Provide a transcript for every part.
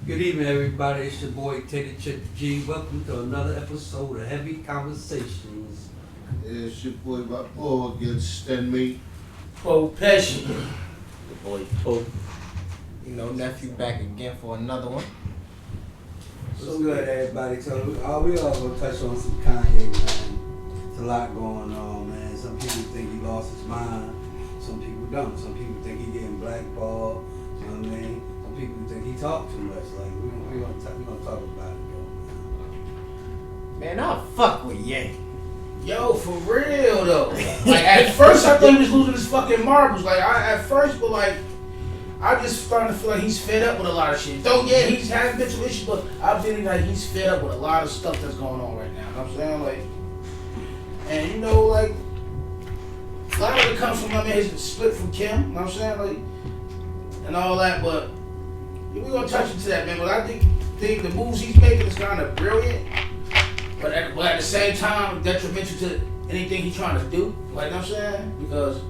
Good evening, everybody. It's your boy Tater Chick G. Welcome to another episode of Heavy Conversations. It's your boy, my boy against Sten Me. Profession. The boy Pope. You know, nephew back again for another one. What's good, everybody? So we all gonna touch on some Kanye, man. It's a lot going on, man. Some people think he lost his mind. Some people don't. Some people think he getting blackballed. You know what I mean? Some people think he talk too much. Like we gonna talk about it, though. Man, I'll fuck with Ye. Yo, for real though. Like at first I thought he was losing his fucking marbles. Like I just starting to feel like he's fed up with a lot of shit. Though yeah, he's having mental issues, but I feel like he's fed up with a lot of stuff that's going on right now. You know what I'm saying? Like, and you know, like a lot of it comes from my man his split from Kim, you know what I'm saying? Like, and all that, but we're gonna touch into that, man. But I think the moves he's making is kind of brilliant. But at the same time, detrimental to anything he's trying to do. Like, you know what I'm saying? Because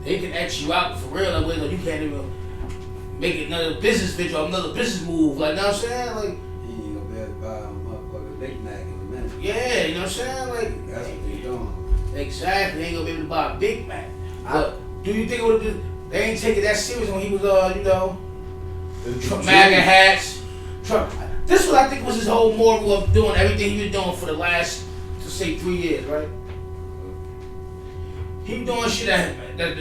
they can X you out for real. Like, you can't even make it another business venture or another business move. Like, you know what I'm saying? Like, He ain't gonna be able to buy a motherfucking Big Mac in a minute. yeah, you know what I'm saying? Like, That's what they doing. exactly. They ain't gonna be able to buy a Big Mac. But do you think it would have they ain't take it that serious when he was, you know, MAGA hats? Trump. This was, I think, was his whole moral of doing everything he was doing for the last, to say, 3 years, right? He was doing shit that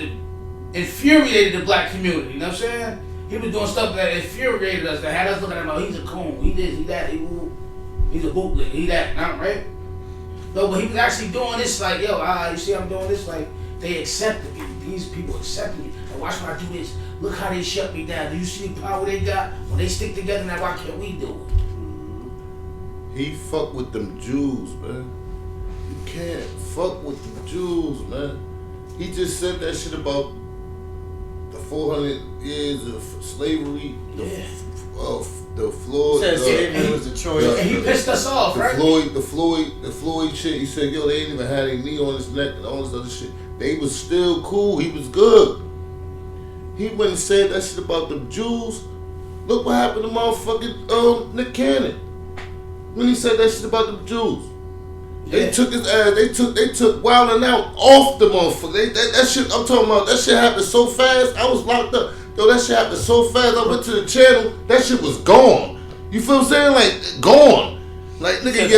infuriated the black community, you know what I'm saying? He was doing stuff that infuriated us, that had us looking at him like, he's a coon, he this, he that, he's a bootleg, he that, right? No, but he was actually doing this like, yo, you see I'm doing this, like, they accepted me. These people accepted me. And watch when I do this. Look how they shut me down. Do you see the power they got? When they stick together, now why can't we do it? He fuck with them Jews, man. You can't fuck with the Jews, man. He just said that shit about the 400 years of slavery, the Floyd. He said slavery was a choice. And he pissed us off, right? The Floyd shit. He said, yo, they ain't even had a knee on his neck and all this other shit. They was still cool. He was good. He went and said that shit about the Jews. Look what happened to motherfucking Nick Cannon when he said that shit about the Jews. They took his ass. They took Wildin' Out off the motherfucker. That shit. I'm talking about. That shit happened so fast. I was locked up. Yo, that shit happened so fast. I went to the channel. That shit was gone. You feel what I'm saying? Like gone. Like nigga,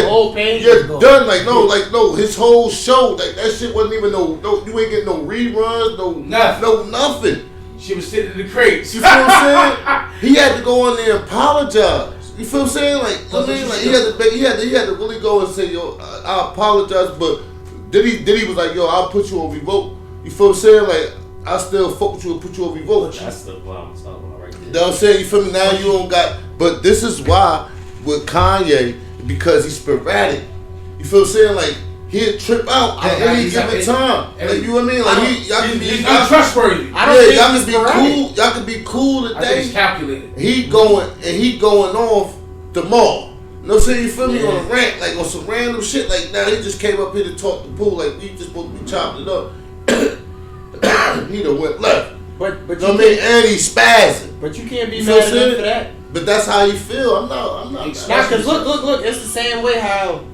you're done. Like no. His whole show. Like that shit wasn't even no. You ain't getting no reruns. Nothing. She was sitting in the crates. You feel what I'm saying? He had to go on there and apologize. You feel what I'm saying? Like he had to really go and say, yo, I apologize, but did he was like, yo, I'll put you on revoke. You feel what I'm saying? Like I still fuck with you and put you on revoke. That's the problem I'm talking about right there. You know what I'm saying? You feel me? Now you don't got, but this is why with Kanye, because he's sporadic. You feel what I'm saying? Like he'll trip out at any given time. Like you know what I mean? Like y'all can be he's not trustworthy. Y'all can be cool. Y'all can be cool today. I think it's calculated. He going off tomorrow. You know what I'm saying? You feel me? On a rant, like on some random shit. Like now he just came up here to talk to Pooh. Like we just supposed to be chopping it up. He done went left. But you know what I mean? And he's spazzing. But you can't be mad at him for that. But that's how you feel. I'm not. Nah, cause look. It's the same way how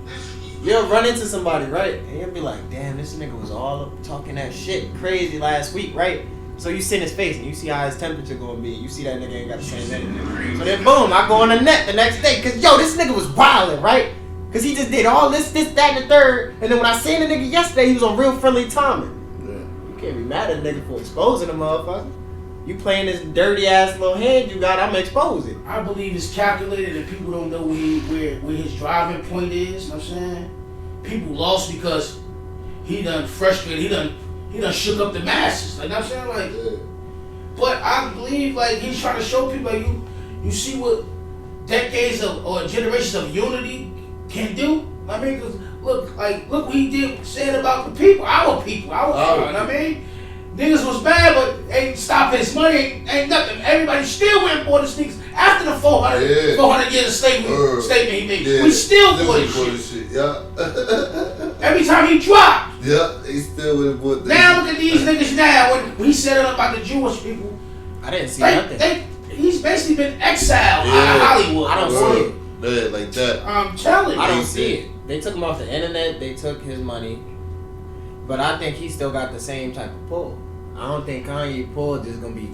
you'll run into somebody, right? And you'll be like, damn, this nigga was all up talking that shit crazy last week, right? So you see in his face and you see how his temperature gonna be. You see that nigga ain't got the same energy. So then boom, I go on the net the next day. Cause yo, this nigga was wildin', right? Cause he just did all this, that, and the third. And then when I seen the nigga yesterday, he was on real friendly timing. Yeah. You can't be mad at a nigga for exposing a motherfucker. You playing this dirty ass little hand you got, I'ma expose it. I believe it's calculated and people don't know where his driving point is, you know what I'm saying? People lost because he done frustrated, he done shook up the masses. Like, you know what I'm saying? Like, but I believe like he's trying to show people like you see what decades of or generations of unity can do. I mean, cause look what he said about the people, our people, you know what I mean? Niggas was bad, but ain't stopping his money, ain't nothing. Everybody still went and bought the sneakers after the 400 years of statement he made. We still bought his shit. Yeah. Every time he dropped. Yeah, he still would have bought that. Now look at these niggas now. When he said it about the Jewish people, I didn't see nothing. He's basically been exiled out of Hollywood. I don't see it. Yeah, like that. I'm telling you. I don't see it. They took him off the internet. They took his money, but I think he still got the same type of pull. I don't think Kanye pull just gonna be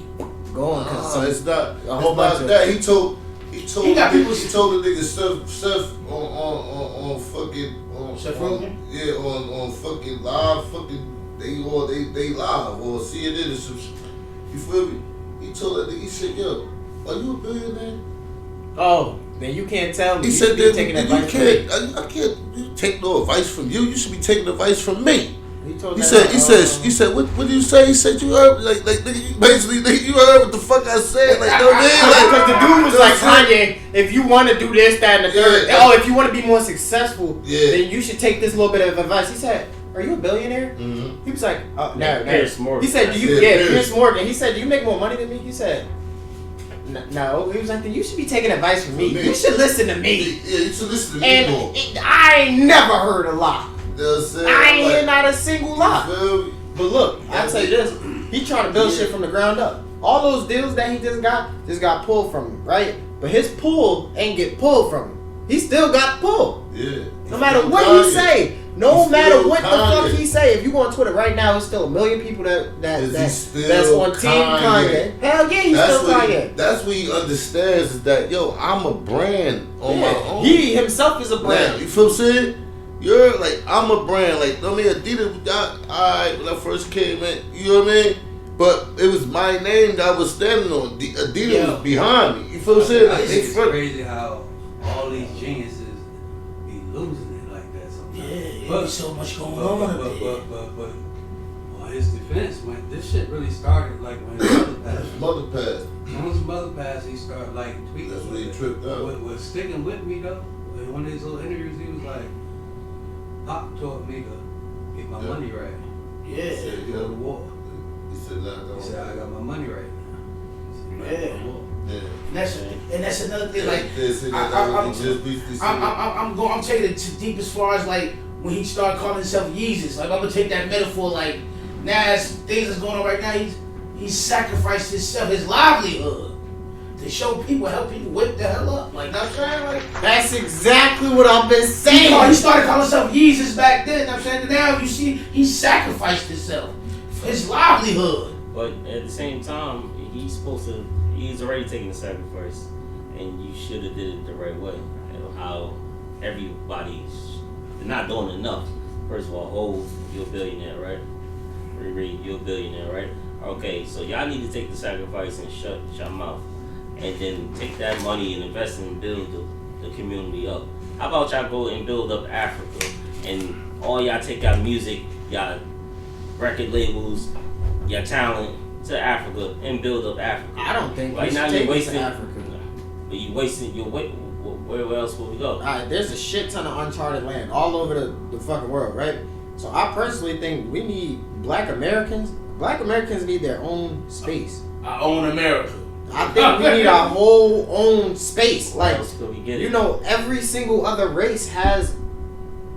going because it's not. a whole bunch of that. He told the nigga Seth on fucking Seth Rogen? Yeah, on fucking live fucking they live or CNN or some shit. You feel me? He told that nigga, he said, yo, are you a billionaire? Oh, then you can't tell me. He said that I can't take no advice from you. You should be taking advice from me. He said, what did you say? He said, you heard, like basically, you heard what the fuck I said, like, no man, because the dude was like, Kanye, if you want to do this, that, and the third, if you want to be more successful, then you should take this little bit of advice. He said, are you a billionaire? Mm-hmm. He was like, no. Pierce Morgan. He said, Pierce Morgan. He said, do you make more money than me? He said, no. He was like, then you should be taking advice from me. You should listen to me. Yeah, you should listen to me. And I ain't never heard a lie. I ain't hear not a single lie. But look, I'll tell you this. He trying to build shit from the ground up. All those deals that he just got pulled from him, right? But his pull ain't get pulled from him. He still got pulled. Yeah. No matter what he say. No matter what the fuck he say. If you go on Twitter right now, there's still 1 million people that's on Team Kanye. Hell yeah, he's still Kanye. That's what he understands is that, yo, I'm a brand on my own. He himself is a brand. Now, you feel what I'm saying? You're like, I'm a brand. Like, I mean, Adidas got, alright, when I first came in, you know what I mean? But it was my name that I was standing on. Adidas was behind me. You feel what I'm saying? Like, it's crazy how all these geniuses be losing it like that sometimes. Yeah, there's so much going on. But on his defense, when this shit really started, like when his mother passed. When his mother passed, he started like tweeting. That's when he tripped out. What sticking with me though, in one of his little interviews, he was like, Pop taught me to get my money right. Yeah. He said, go to war. He said, I got my money right now. Yeah. And that's another thing. Like, I'm taking it too deep as far as like when he started calling himself Yeezus. Like, I'm gonna take that metaphor. Like, now as things that's going on right now, he's sacrificed himself, his livelihood, to show people, help people wake the hell up. Like, I'm saying, like, that's exactly what I've been saying. He started calling himself Yeezus back then. I'm saying, now you see, he sacrificed himself for his livelihood. But at the same time, he's already taking the sacrifice, and you should have did it the right way. How everybody's not doing enough. First of all, you're a billionaire, right? You're a billionaire, right? Okay, so y'all need to take the sacrifice and shut your mouth. And then take that money and invest and build the community up. How about y'all go and build up Africa, and all y'all take y'all music, y'all record labels, your talent to Africa and build up Africa. I don't think right now you're wasting Africa. But you wasting your weight. Where else will we go? Alright, there's a shit ton of uncharted land all over the fucking world, right? So I personally think we need Black Americans. Black Americans need their own space. Our own America. I think we need our whole own space. Like, you know, every single other race has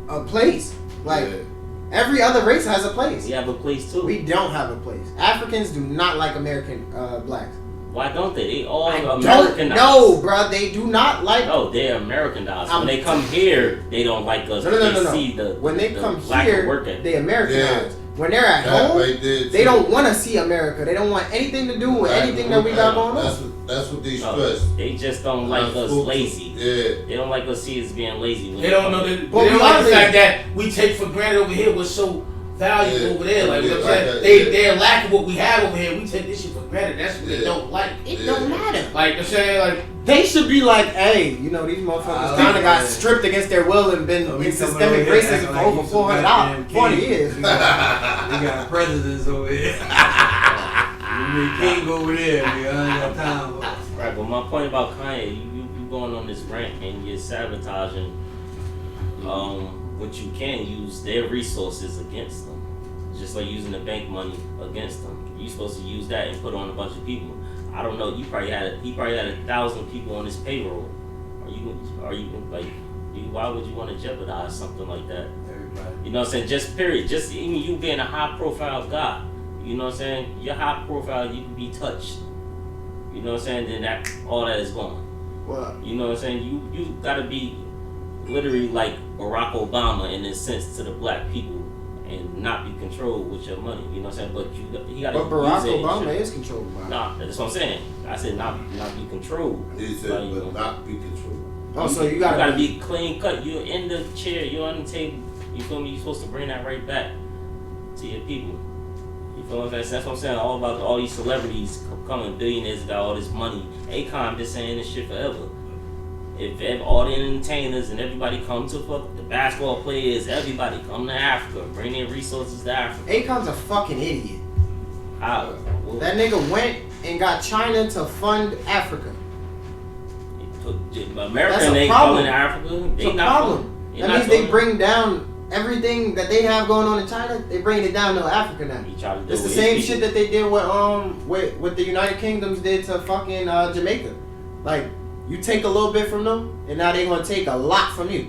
a place. Like, every other race has a place. We have a place too. We don't have a place. Africans do not like American blacks. Why don't they? They all Americanized. No, bro, they do not like. No, they're Americanized. When they come here, they don't like us. No. See the when they the come here, they Americanized. When they're at home, they don't want to see America. They don't want anything to do with anything that we got going on. That's what they stress. They just don't like us lazy. Yeah. They don't like us see us being lazy. They don't know that. They don't like the fact that we take for granted over here what's so valuable over there. Like, they're lacking what we have over here. We take this shit for granted. That's what they don't like. It don't matter. Like I'm saying, like they should be like, hey, you know, these motherfuckers kind of got stripped against their will and been in systemic racism for over 400 years. We got presidents over here. We king over there. We don't have time. Right, but my point about Kanye, you going on this rant and you're sabotaging what you can use their resources against them. Just like using the bank money against them. You're supposed to use that and put on a bunch of people. I don't know. He probably had 1,000 people on his payroll. Are you like? Why would you want to jeopardize something like that? Everybody. You know what I'm saying? Just period. Just even you being a high profile guy. You know what I'm saying? You're high profile. You can be touched. You know what I'm saying? Then that all that is gone. What? You know what I'm saying? You gotta be literally like Barack Obama in this sense to the black people and not be controlled with your money. You know what I'm saying? But he gotta But Barack use it. Obama is controlled by it. Nah, that's what I'm saying. I said not be controlled. He said, Like, but not be controlled. Oh, so you you gotta, gotta be clean cut. You're in the chair. You're on the table. You feel me? You're supposed to bring that right back to your people. You feel what I'm saying? That's what I'm saying. All about all these celebrities coming billionaires got all this money. Akon been saying this shit forever. If all the entertainers and everybody come to fuck the basketball players, everybody come to Africa, bring their resources to Africa. Akon's a fucking idiot. How? Well, That nigga went and got China to fund Africa. America That's a ain't problem. coming to Africa. It's They a not problem. coming. That means they bring down everything that they have going on in China. They bring it down to Africa now. He tried to do It's the what same his shit people- that they did with the United Kingdoms did to fucking Jamaica. Like, you take a little bit from them, and now they gonna take a lot from you.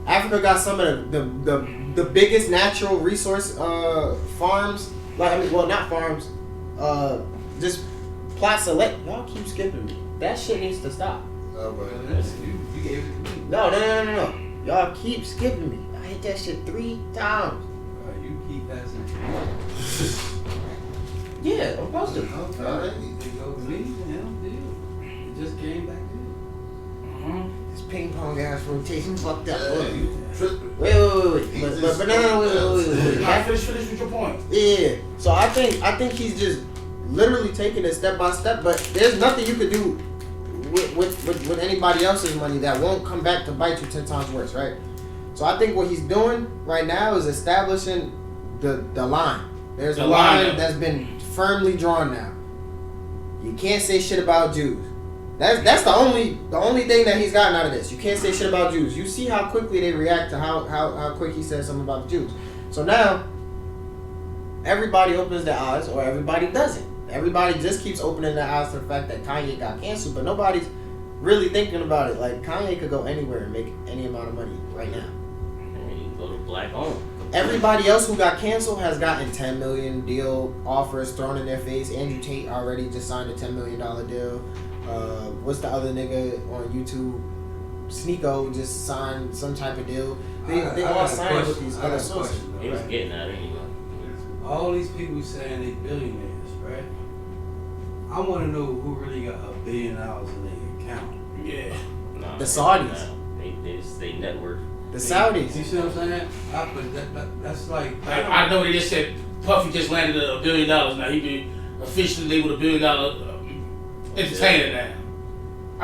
Africa got some of the biggest natural resource farms. Like, I mean, well, not farms. Just plots of land. Y'all keep skipping me. That shit needs to stop. All right. You gave it to me. No. Y'all keep skipping me. I hit that shit 3 times. You keep passing. Yeah, I'm supposed to. Okay. All right. It goes me and him, deal. It just came back in. This ping pong ass rotation fucked up. Yeah, you tripping. Wait. But no, wait. Nah, finish with your point. Yeah. So I think he's just literally taking it step by step. But there's nothing you could do with anybody else's money that won't come back to bite you 10 times worse, right? So I think what he's doing right now is establishing the line. There's a line that's been firmly drawn now. You can't say shit about Jews. That's the only thing that he's gotten out of this. You can't say shit about Jews. You see how quickly they react to how quick he says something about the Jews. So now everybody opens their eyes, or everybody doesn't. Everybody just keeps opening their eyes to the fact that Kanye got canceled, but nobody's really thinking about it. Like, Kanye could go anywhere and make any amount of money right now. And you go to black owned. Everybody else who got canceled has gotten $10 million deal offers thrown in their face. Andrew Tate already just signed a $10 million deal. What's the other nigga on YouTube? Sneeko just signed some type of deal. They I all got a signed with question. these I got other a sources. question, though, He was right? getting at it anyway. All these people saying they billionaires, right? I want to know who really got $1 billion in their account. Yeah. Nah, The Saudis. They net worth. The Saudis. You see what I'm saying? That's like I know they just said Puffy just landed $1 billion. Now he be officially labeled $1 billion entertainer now.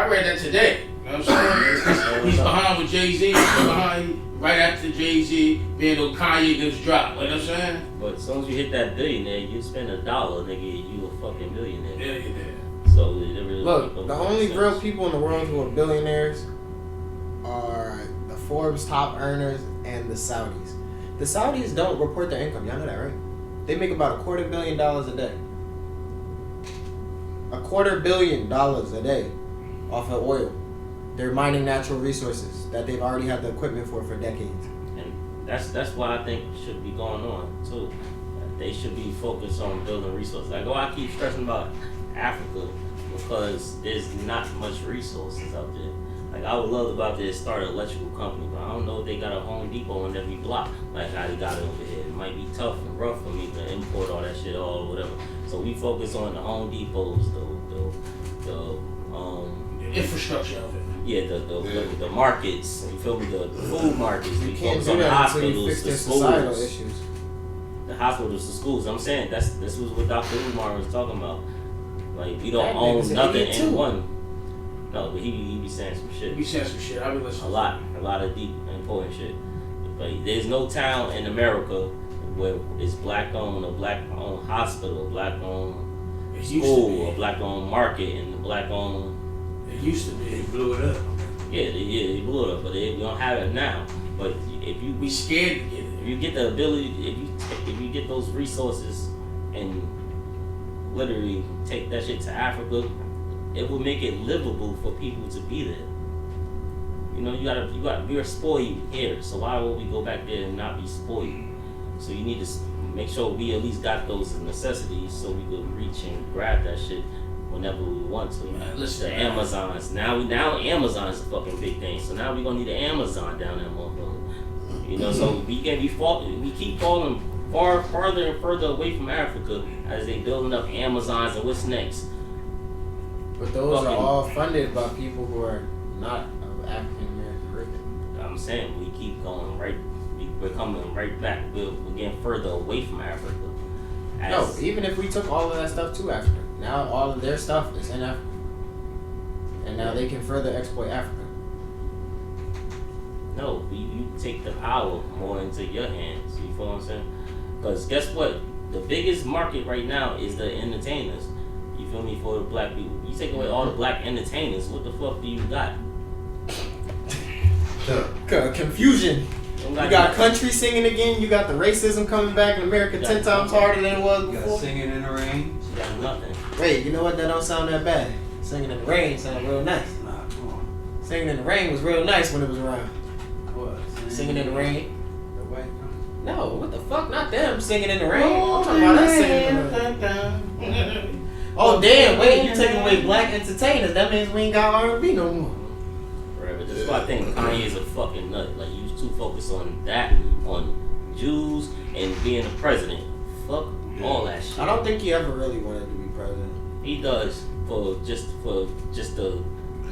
I read that today. You know what I'm saying? He's behind with Jay-Z. He's behind right after Jay-Z being on Kanye gets dropped. You know what I'm saying? But as soon as you hit that billionaire, you spend $1, nigga, you a fucking billionaire. Yeah. So it really Look, don't the make only sense. real people in the world who are billionaires are the Forbes top earners and the Saudis. The Saudis don't report their income. Y'all know that, right? They make about $250 million a day. $250 million a day off of oil. They're mining natural resources that they've already had the equipment for decades. And that's why I think should be going on too. They should be focused on building resources. Like, I keep stressing about Africa because there's not much resources out there. Like, I would love about to start an electrical company, but I don't know if they got a Home Depot in every block like how they got it over here. It might be tough and rough for me to import all that shit or whatever. So we focus on the Home Depots, the Infrastructure of it. yeah, the markets. You feel me? The food markets. We You can't focus do on the that until you hospitals, fix the their societal schools. issues. The hospitals, the schools. I'm saying this was what Dr. Umar was talking about. Like, we don't That own nigga's an nothing idiot in too. one. No, but he be saying some shit. We saying some shit. I be listening. A lot of deep important shit. But there's no town in America where it's black owned, a black owned hospital, a black owned It used to school, a be. black owned market, and a black owned. It used to they be. blew it up. Yeah, they blew it up, but we don't have it now. But if you We scared to get If it. you get the ability, if you get those resources and literally take that shit to Africa, it will make it livable for people to be there. You know, we're spoiled here, so why would we go back there and not be spoiled? So you need to make sure we at least got those necessities so we could reach and grab that shit whenever we want to. Man, listen, the man. Amazons. Now Amazon is a fucking big thing. So now we're gonna need an Amazon down there, motherfucker. You know, so we keep falling farther and further away from Africa as they building up Amazons and what's next. But those Fucking- are all funded by people who are not of African American origin. I'm saying we keep going right. We're coming right back. We're getting further away from Africa. No, even if we took all of that stuff to Africa, now all of their stuff is in Africa, and now they can further exploit Africa. No, you take the power more into your hands. You feel what I'm saying? Because guess what? The biggest market right now is the entertainers. You feel me? For the black people. You take away all the black entertainers, what the fuck do you got? Confusion. You got country singing again. You got the racism coming back in America 10 times harder than it was You got before. singing in the rain. You got nothing. Wait, you know what? That don't sound that bad. Singing in the rain sound real nice. Nah, come on. Singing in the rain was real nice when it was around. What? Singing in the rain. The white guy? No, what the fuck? Not them singing in the rain. I'm talking about us singing in the rain. Oh damn! Wait, you taking away black entertainers? That means we ain't got R&B no more. Right, but that's why I think Kanye's a fucking nut. Like, you too focused on that, on Jews, and being the president. Fuck all that shit. I don't think he ever really wanted to be president. He does for just the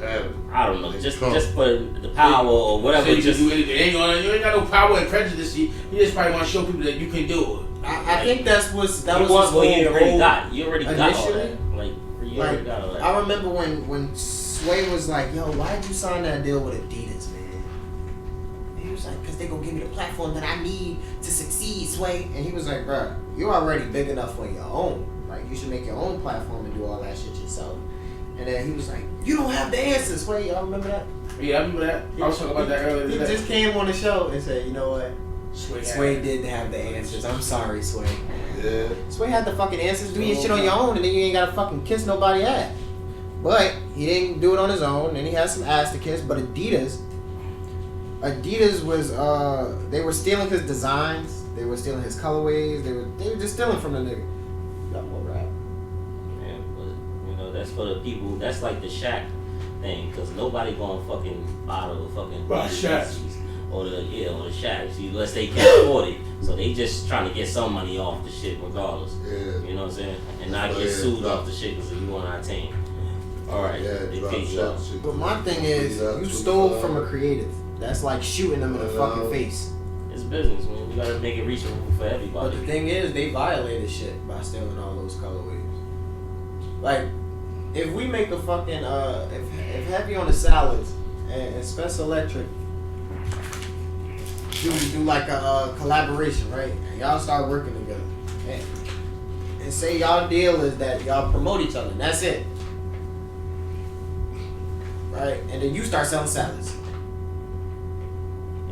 Have it. I don't know, Like just Trump. for the power or whatever. So you Just can do anything. You ain't got no power and prejudice. You just probably want to show people that you can do it. I think that was his you want whole what you already goal. got. You already got all initially. that. Like you already got all that. I remember when Sway was like, "Yo, why'd you sign that deal with Adidas, man?" And he was like, "Cause they gonna give me the platform that I need to succeed, Sway." And he was like, "Bruh, you're already big enough on your own. Like, you should make your own platform and do all that shit yourself." And then he was like, "You don't have the answers, Sway." Y'all remember that? Yeah, I remember that. I was talking about that earlier He today. just came on the show and said, "You know what? Sway Sway did have the answers. I'm sorry, Sway. Yeah. Sway had the fucking answers. Do your shit on your own, and then you ain't gotta fucking kiss nobody ass." But he didn't do it on his own, and he had some ass to kiss. But Adidas was they were stealing his designs. They were stealing his colorways. They were just stealing from the nigga. You got more rap. Yeah, but you know that's for the people. That's like the Shaq thing, because nobody gonna fucking bottle the fucking Buy Shaqs. or the Shaqs unless they can't afford it. So they just trying to get some money off the shit regardless. Yeah. You know what I'm saying? And not Oh, get yeah, sued drop. off the shit because you on our team. All right, Yeah, they drop pick you up. shit. But my thing is, you stole from a creative. That's like shooting them in the fucking face. It's business, man. You gotta make it reachable for But everybody. the thing is, they violated shit by stealing all those colorways. Like, if we make a fucking if Heavy on the Salads and Special Electric do like a collaboration, right? And y'all start working together, and say y'all deal is that y'all promote each other, and that's it, right? And then you start selling salads.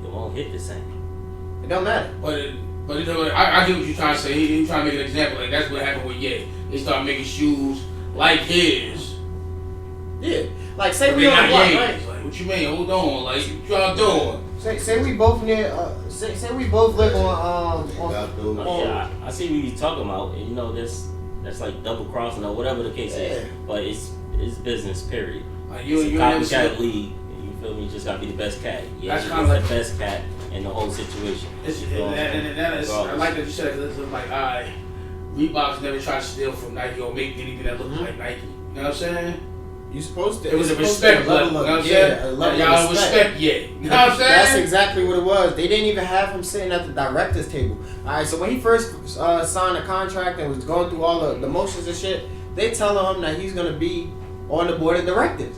It won't hit the same. It don't matter. But you know, I get what you're trying to say. He trying to make an example. Like, that's what happened with Ye. They started making shoes like his. Yeah, like say But we they on the not block, Ye's. right? Like, what you mean? Hold on. Like, what y'all doing? Say we both near. Say we both live on Got those. Yeah, I see what you're talking about. And, you know, that's like double crossing or whatever the case Yeah. is. But it's business, period. Like, It's you a never copycat see. league. You feel me? You just gotta be the best cat. Yeah, That's you're kinda like- the best cat in the whole situation. It's, You feel what I'm saying? and that is, I Regardless. like that you said it, 'cause it's like, alright, Reebok's never tried to steal from Nike or make anything that looked like Nike. You know what I'm saying? You supposed to. It was a it's supposed respect to be a level. You know what I'm yeah, saying? a level Y'all of respect Ye. You know what I'm saying? That's exactly what it was. They didn't even have him sitting at the director's table. All right, so when he first signed a contract and was going through all the motions and shit, they telling him that he's gonna be on the board of directors,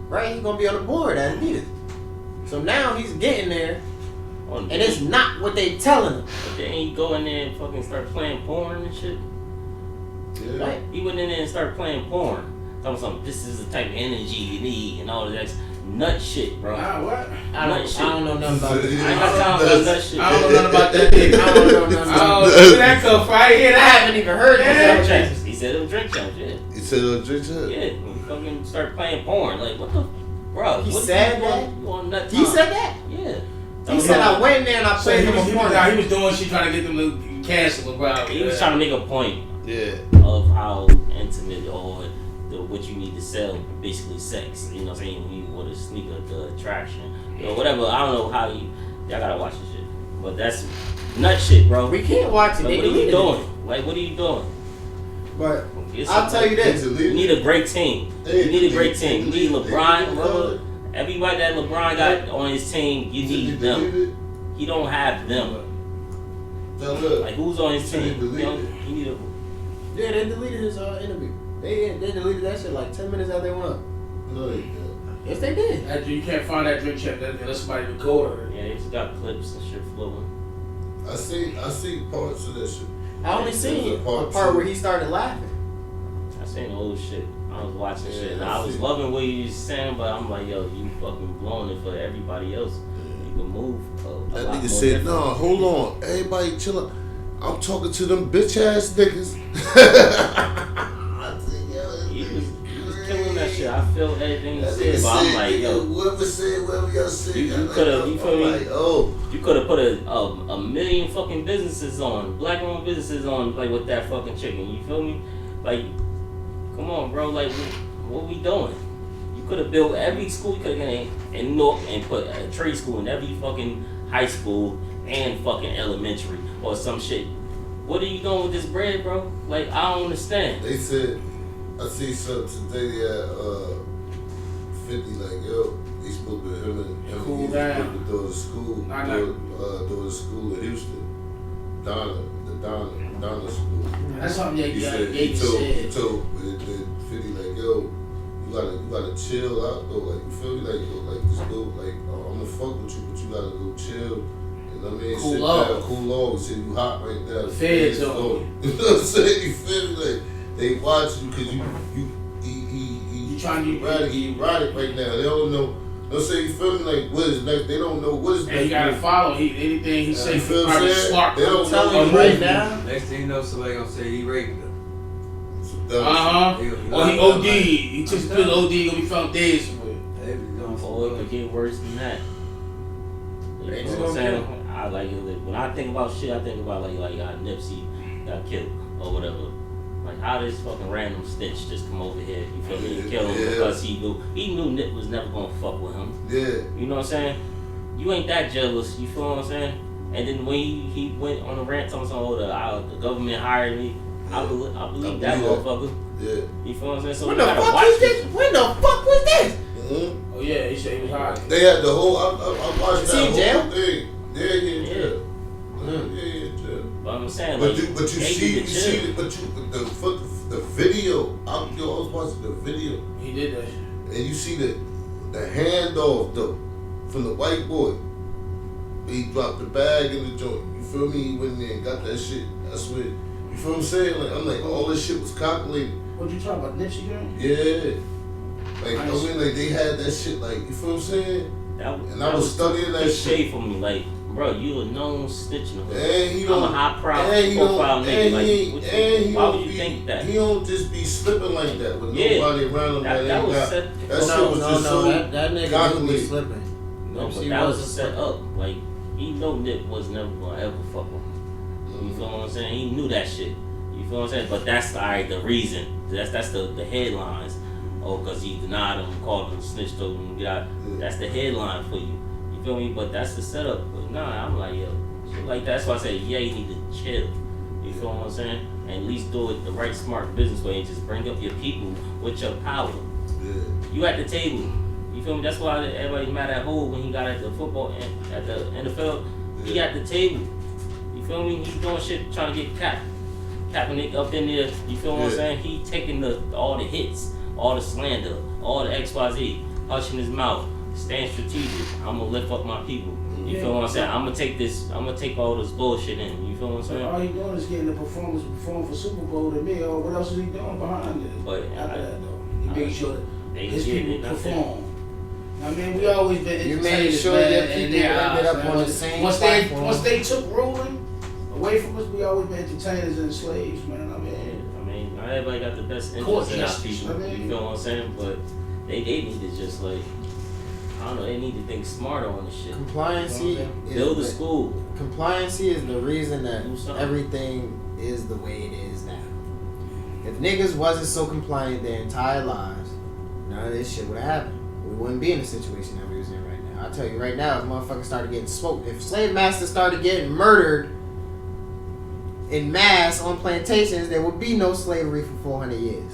right? He's gonna be on the board at Adidas. So now he's getting there, On and it's not what they telling him. But they ain't go in there and fucking start playing porn and shit. Yeah. Right? He went in there and started playing porn. Talking something, this is the type of energy you need and all of that nut shit, bro. Nah, what? I don't know nothing about I this. ain't got time for that nut shit. I don't know nothing about that nigga. I don't know nothing I about don't know where that come from. I ain't hear I that. haven't even heard Yeah. of that. He said it was drink champs, yeah. He said it'll drink shit. Yeah, he fucking start playing porn. Like, what the, bro? He what said you that? on, you on nut He time? said that. Yeah. He said I went in there and I So played he him was, a he, porn. was, he was doing shit trying to get them to cancel him, bro. He was trying to make a point Yeah. of how intimate or what you need to sell, basically sex. You know what I'm saying? You want to sneaker, the attraction, whatever. I don't know how y'all gotta watch this shit, but that's nut shit, bro. We can't watch it. Like, what are you doing? Like, what are you doing? But I'll tell you this: you need a great team. You need a great team. You need LeBron, brother. Everybody that LeBron got on his team, you need them. He don't have them. Like, who's on his team? You need a. Yeah, they deleted his interview. They deleted that shit like 10 minutes after they went up. No, they didn't. Yes, they did. You can't find that drink check unless somebody record it. Yeah, they just got clips and shit flowing. I see parts of that shit. I only seen a part where he started laughing. I seen the old shit. I was watching shit. And I was see. loving what you was saying, but I'm like, yo, you fucking blowing it for everybody else. You can move. That nigga said, "Nah, hold on, everybody chill out. I'm talking to them bitch ass niggas." He was killing that shit. I feel everything he said, but I'm like, yo, whoever y'all said, you could have, you feel me? like, oh, You could have put a million fucking businesses on, black-owned businesses on, like, with that fucking chicken. You feel me? Like, come on, bro. Like, what we doing? You could have built every school. You could have in North and put a trade school in every fucking high school and fucking elementary or some shit. What are you doing with this bread, bro? Like, I don't understand. they said, I see something today at 50, like, yo, they supposed to be him and Cool he's down. supposed to go to school, go to school in Houston, Donna school. That's something He that said, he said. he told 50, like, yo, you gotta chill out though, like, you feel me, like, yo, like, just go, like, I'm gonna fuck with you, but you gotta go chill. You know what I mean? Cool Sit off. down, cool off, and say you hot right now. The feds on. on You know what I'm saying? You feel me? Like, they watch you because he trying to erratic right now. They don't know. They'll say, you feel me? Like, what is next? They don't know what is next. And you gotta follow. Anything he say You feel probably what I'm saying? spark. They don't Tell know me what right movie. now. Next thing you know, somebody gonna say he raped her. Or he OD. He took the pill OD. Gonna be found dead somewhere. Or it could get worse than that. You know what I'm saying? I like it. When I think about shit, I think about like how Nipsey got killed or whatever. Like, how this fucking random snitch just come over here, you feel me, and kill him because he knew Nip was never gonna fuck with him. Yeah. You know what I'm saying? You ain't that jealous, you feel what I'm saying? And then when he went on a rant talking about the government hired me, I believe that motherfucker. Yeah. You feel what I'm saying? So When you the gotta fuck watch was this. this? When the fuck was this? Mm-hmm. Oh yeah, he said he was high. They had the whole. I watched Is that he in whole jail? thing. Yeah, he in jail. Mm. Yeah, he in jail. But I'm saying, But like, you they see, need to chill. the video. I was watching the video, He did that shit. and you see the handoff though from the white boy. He dropped the bag in the joint. You feel me? He went in there and got that shit. That's what. You feel what I'm saying? Like, I'm like, all this shit was calculated. What you talking about, Nipsey gang? Yeah. Like, I mean, like, they had that shit, like, you feel what I'm saying? And I was studying that shit. Shade for me, like, bro, you a known snitch in the hood. And he I'm don't, a high profile and nigga. Like, he why don't would you be, think that? He don't just be slipping like that with Yeah. nobody around him. That was set. That shit was just so that nigga really calculated. slipping. No, but Nipsey that was wasn't set up. Like, he know Nip was never gonna ever fuck with him. You feel what I'm saying? He knew that shit. You feel what I'm saying? But that's alright. The reason. That's the headlines. Oh, because he denied him, called him, snitched, told him to get out. Yeah. That's the headline for you. You feel me? But that's the setup. But nah, I'm like, yo, shit like that's why I say, yeah, you need to chill. You feel what I'm saying? And at least do it the right, smart business way and just bring up your people with your power. Yeah. You at the table. You feel me? That's why everybody's mad at Hov when he got at the football at the NFL. He at the table. You feel me? He's doing shit trying to get Kaepernick up in there. You feel what I'm saying? He taking all the hits, all the slander, all the XYZ, hushing his mouth, staying strategic. I'm gonna lift up my people. You feel what I'm saying? I'm gonna take all this bullshit in. You feel what I'm saying? All he doing is getting the perform for Super Bowl to me. Or what else is he doing behind it? But After that though, he making sure that they his getting people it, that's it. perform. I mean, we always been You made entertainers, sure man, that in people their ended eyes, up man. on the same once platform. they took ruling away from us, we always been entertainers and slaves, man. I mean, I mean, not everybody got the best Court interest in our justice, people. I mean. You feel what I'm saying? But they need to just like, I don't know, they need to think smarter on this shit. Compliancy Build a is school. compliancy is the reason that Do something. everything is the way it is now. If niggas wasn't so compliant their entire lives, none of this shit would have happened. We wouldn't be in the situation that we was in right now. I'll tell you right now, if motherfuckers started getting smoked, if slave masters started getting murdered in mass on plantations, there would be no slavery for 400 years.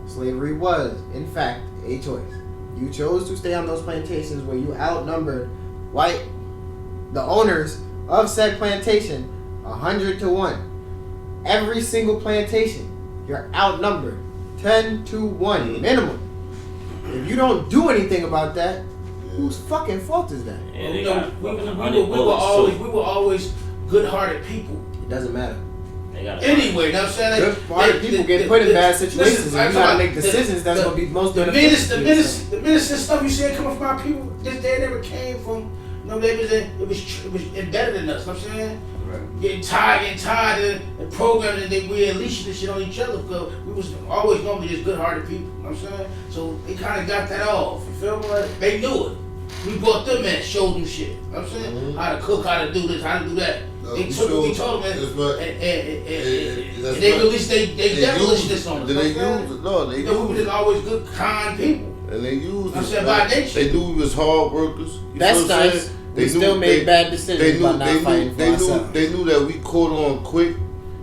Slavery was, in fact, a choice. You chose to stay on those plantations where you outnumbered the owners of said plantation 100 to 1. Every single plantation, you're outnumbered 10 to 1 minimum. If you don't do anything about that, whose fucking fault is that? Yeah, we they got were always good-hearted people. It doesn't matter. Anyway, you know what I'm saying? Good-hearted people get put in bad situations, and you gotta make decisions that's gonna be most beneficial. The minister stuff you said coming from our people, they never came from. You know, it was embedded in us. You know what I'm saying? Right. Getting tired, and programming, and we unleashing this shit on each other because we was always normally just good-hearted people. You know what I'm saying? So they kind of got that off. You feel me? Like, they knew it. We brought them in, showed them shit. You know what I'm saying? Mm-hmm. How to cook, how to do this, how to do that. We told them, and they released, they demolished this on us. They used it. No, they used it. We was always good, kind people. And they used it. By nature. They knew we was hard workers. That's nice. They still made bad decisions by not fighting for ourselves. They knew that we caught on quick.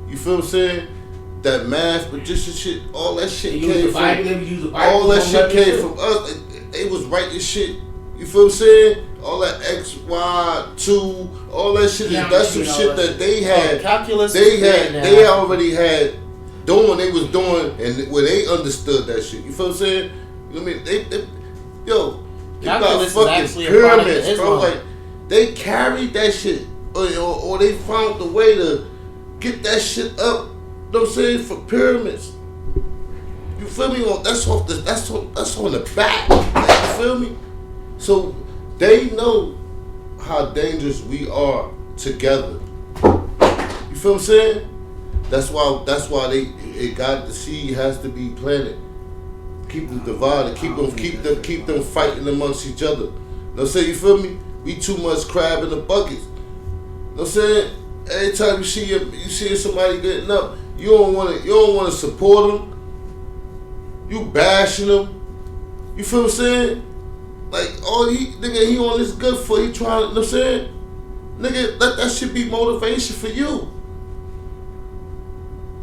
You feel what I'm saying? That math, magician shit, all that shit came from. All that shit came from us. It was writing shit. You feel what I'm saying? All that X, Y, 2, all that shit. That's some shit that they had. Calculus. They already had doing. They was doing, and where they understood that shit. You feel what I'm saying? You know what I mean? They got fucking pyramids, bro. Like they carried that shit, or they found the way to get that shit up. You know what I'm saying? For pyramids. You feel me? That's on the back. Like, you feel me? So they know how dangerous we are together. You feel what I'm saying? That's why the seed has to be planted. Keep them divided. Keep them fighting amongst each other. You know what I'm saying? You feel me? We too much crab in the buckets. You know what I'm saying? Every time you see somebody getting up, you don't want to support them. You bashing them. You feel what I'm saying? Like, he on this good for he trying, you know what I'm saying? Nigga, that should be motivation for you.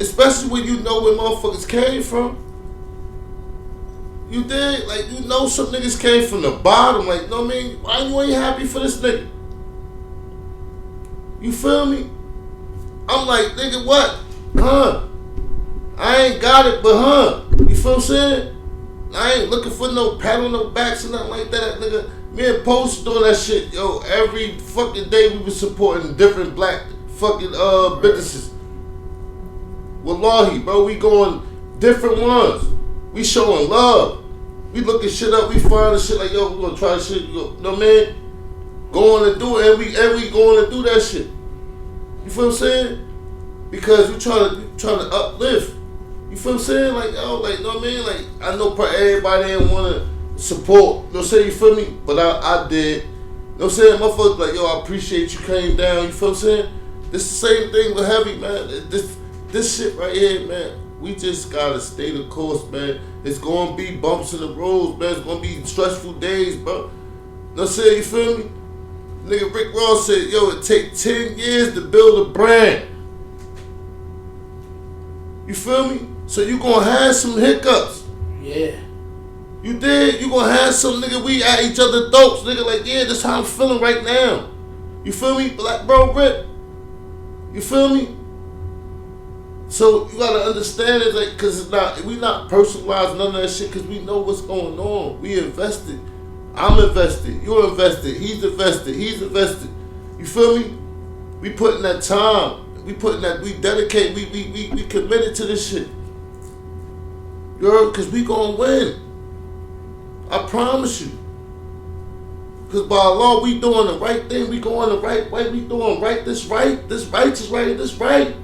Especially when you know where motherfuckers came from. You did? Like, you know some niggas came from the bottom. Like, you know what I mean? Why you ain't happy for this nigga? You feel me? I'm like, nigga, what? Huh? I ain't got it, but huh? You feel what I'm saying? I ain't looking for no pat on no backs or nothing like that, nigga. Me and Post doing that shit, yo. Every fucking day we was supporting different black fucking businesses. Wallahi, bro, we going different ones. We showing love. We looking shit up. We finding shit like, yo, we gonna try shit. You know what I mean? Going to do it, and we going to do that shit. You feel what I'm saying? Because we trying to uplift. You feel what I'm saying? Like, yo, like, you know what I mean? Like, I know everybody didn't want to support. You know what I'm saying? You feel me? But I did. You know what I'm saying? Motherfuckers like, yo, I appreciate you came down. You feel what I'm saying? This the same thing with Heavy, man. This shit right here, man. We just gotta stay the course, man. It's gonna be bumps in the road, man. It's gonna be stressful days, bro. You know what I'm saying? You feel me? Nigga Rick Ross said, yo, it take 10 years to build a brand. You feel me? So you gonna have some hiccups. Yeah. You did? You gonna have some, nigga, we at each other throats, nigga, like, yeah, this how I'm feeling right now. You feel me? Like, bro, Rick. You feel me? So you gotta understand it, like, cause we not personalizing none of that shit, cause we know what's going on. We invested. I'm invested. You're invested. He's invested. You feel me? We putting that time. We dedicate. We committed to this shit. You heard? Cause we gonna win. I promise you. Cause by Allah, we doing the right thing. We going the right way. We doing right. This right. This righteous right. This right.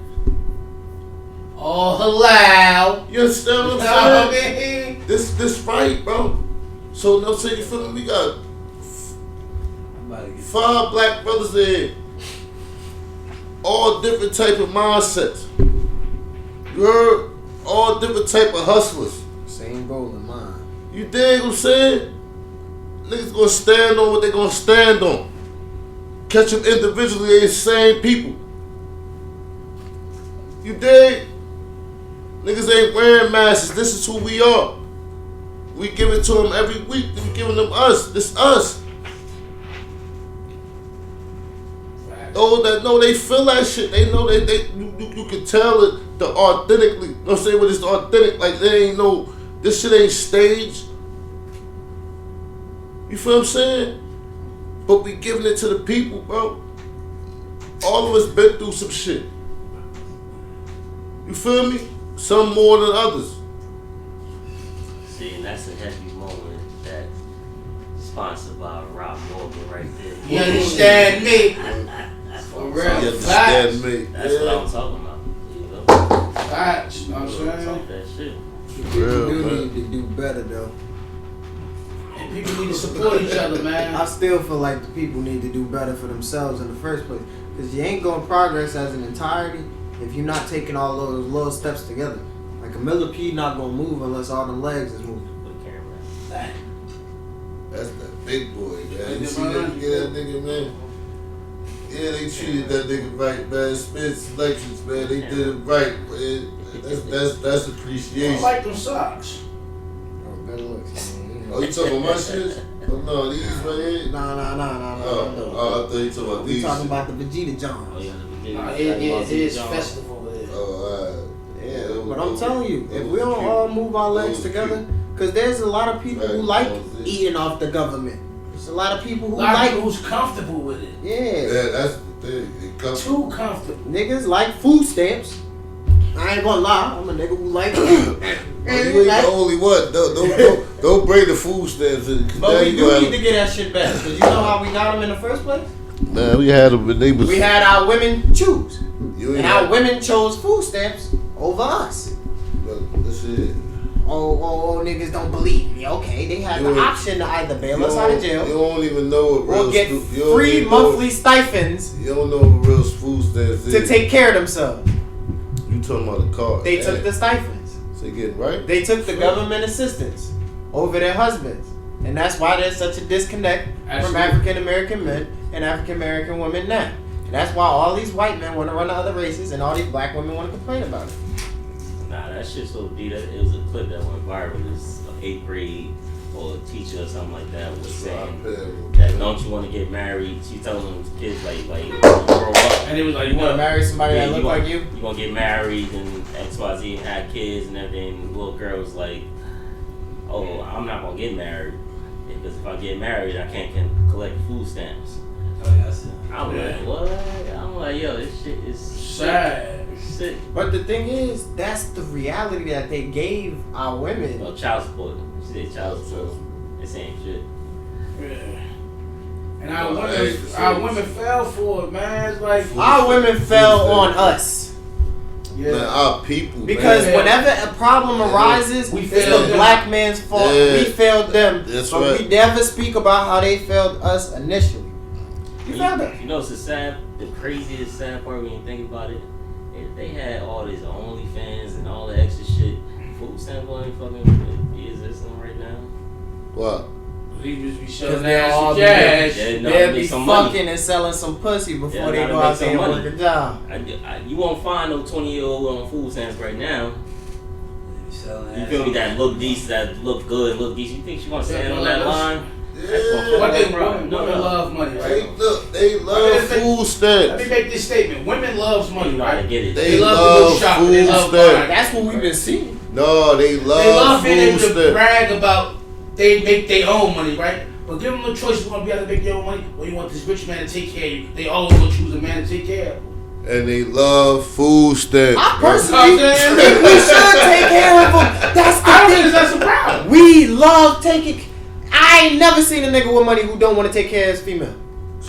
All halal. You understand what I'm saying? This right, bro. So no say, you feel me? We got 5 black brothers there. All different type of mindsets. You heard? All different type of hustlers. Same goal in mind. You dig what I'm saying? Niggas gonna stand on what they gonna stand on. Catch them individually, they the same people. You dig? Niggas ain't wearing masks. This is who we are. We give it to them every week. We giving them us. This us. Those that know they feel that shit. They know you can tell it the authentically. You know what I'm saying? When it's authentic, like they ain't no, this shit ain't staged. You feel what I'm saying? But we giving it to the people, bro. All of us been through some shit. You feel me? Some more than others. See, and that's a heavy moment that sponsored by Rob Morgan right there. You understand me? For real. You understand me? That's what I'm talking about. You know? Facts, you know what I'm saying? Talk that shit. People Real, do man. need to do better though. And people need to support each other, man. I still feel like the people need to do better for themselves in the first place. Because you ain't going to progress as an entirety if you're not taking all those little steps together. Like a millipede not going to move unless all them legs is moving. With the camera. That's the big boy, man. You Nigga, see man. that nigga, man? Yeah, they treated that nigga right, man. Spence selections, man. They did it right, man. That's I appreciation. like them socks. Oh, better looks. Oh, you talking about my shit? Oh no, these right here. Nah. Oh, I thought you talking about We these. talking about the Vegeta Oh, Johns. yeah, the beginning. Nah, it is festival over there. Oh, alright. Yeah, but I'm telling you, if we don't all move our legs together, because there's a lot of people who like eating off the government. There's a lot of people who A lot of like, people who's comfortable with it. Yeah, that's the thing. It comes Too comfortable. niggas like food stamps. I ain't gonna lie, I'm a nigga who like food. Oh, you ain't the only one. Don't bring the food stamps in. But we do need to get that shit back. Because you know how we got them in the first place? Man, we had them, but they was. We had our women choose. You ain't And our women chose food stamps over us. That's it. Oh, niggas don't believe me. Okay, they had the option to either bail us out of You jail don't even know what real or get you don't free even know- monthly stipends You don't know what real food stamps is. to take care of themselves. You talking about the card? They took the stipends. So you getting right? They took the government assistance over their husbands. And that's why there's such a disconnect from Absolutely. African American men and African American women now. And that's why all these white men want to run to other races and all these black women want to complain about it. Nah, that shit's so deep. It was a clip that went viral. This 8th grade or a teacher or something like that was saying that don't you want to get married? She telling them kids like grow up. And it was like, You want to marry somebody that look want, like you? You want to get married and XYZ and have kids and everything. The little girl was like, oh, I'm not going to get married. Because if I get married, I can't collect food stamps. Oh, yeah, I see. I'm like, what? I'm like, yo, this shit is sad. sick. But the thing is, that's the reality that they gave our women. Well, child support. She said child support. It's ain't shit. Yeah. And our women fell for it, man. It's like Our women fell on us. Man, our people. Because man. whenever a problem arises, We it's failed the them. black man's fault. Yeah. We failed them. That's but right. we never speak about how they failed us initially. You failed us. You know, it's the craziest sad part when you think about it. If they had all these OnlyFans and all the extra shit, food stamps ain't fucking be existing right now. What? we just be Because showing they'll all ass be, cash. Yeah, no, they'll make be some fucking money. and selling some pussy before Yeah, they now go to out make there some and money. work a job. You won't find no 20-year-old on food stamps right now. Selling You ass. feel me? That look decent, that look good, look decent. You think she want to stand Yeah, on that that's- line? Yeah. What they Bro, women no. love money, They right? look. They love Let me food Let me stamps. make this statement. Women loves money, You gotta right? get it. They love to love go shopping. They food love stamps. buying. That's what we've been seeing. No, they They love being food able to stamps. brag about they make their own money, right? But give them the choice: you want to be able to make your own money, or you want this rich man to take care of you. They always gonna choose a man to take care of. And they love food stamps. I bro. personally Okay. think we should take care of them. That's the I don't thing. think that's a problem. We love taking. I ain't never seen a nigga with money who don't want to take care of his female.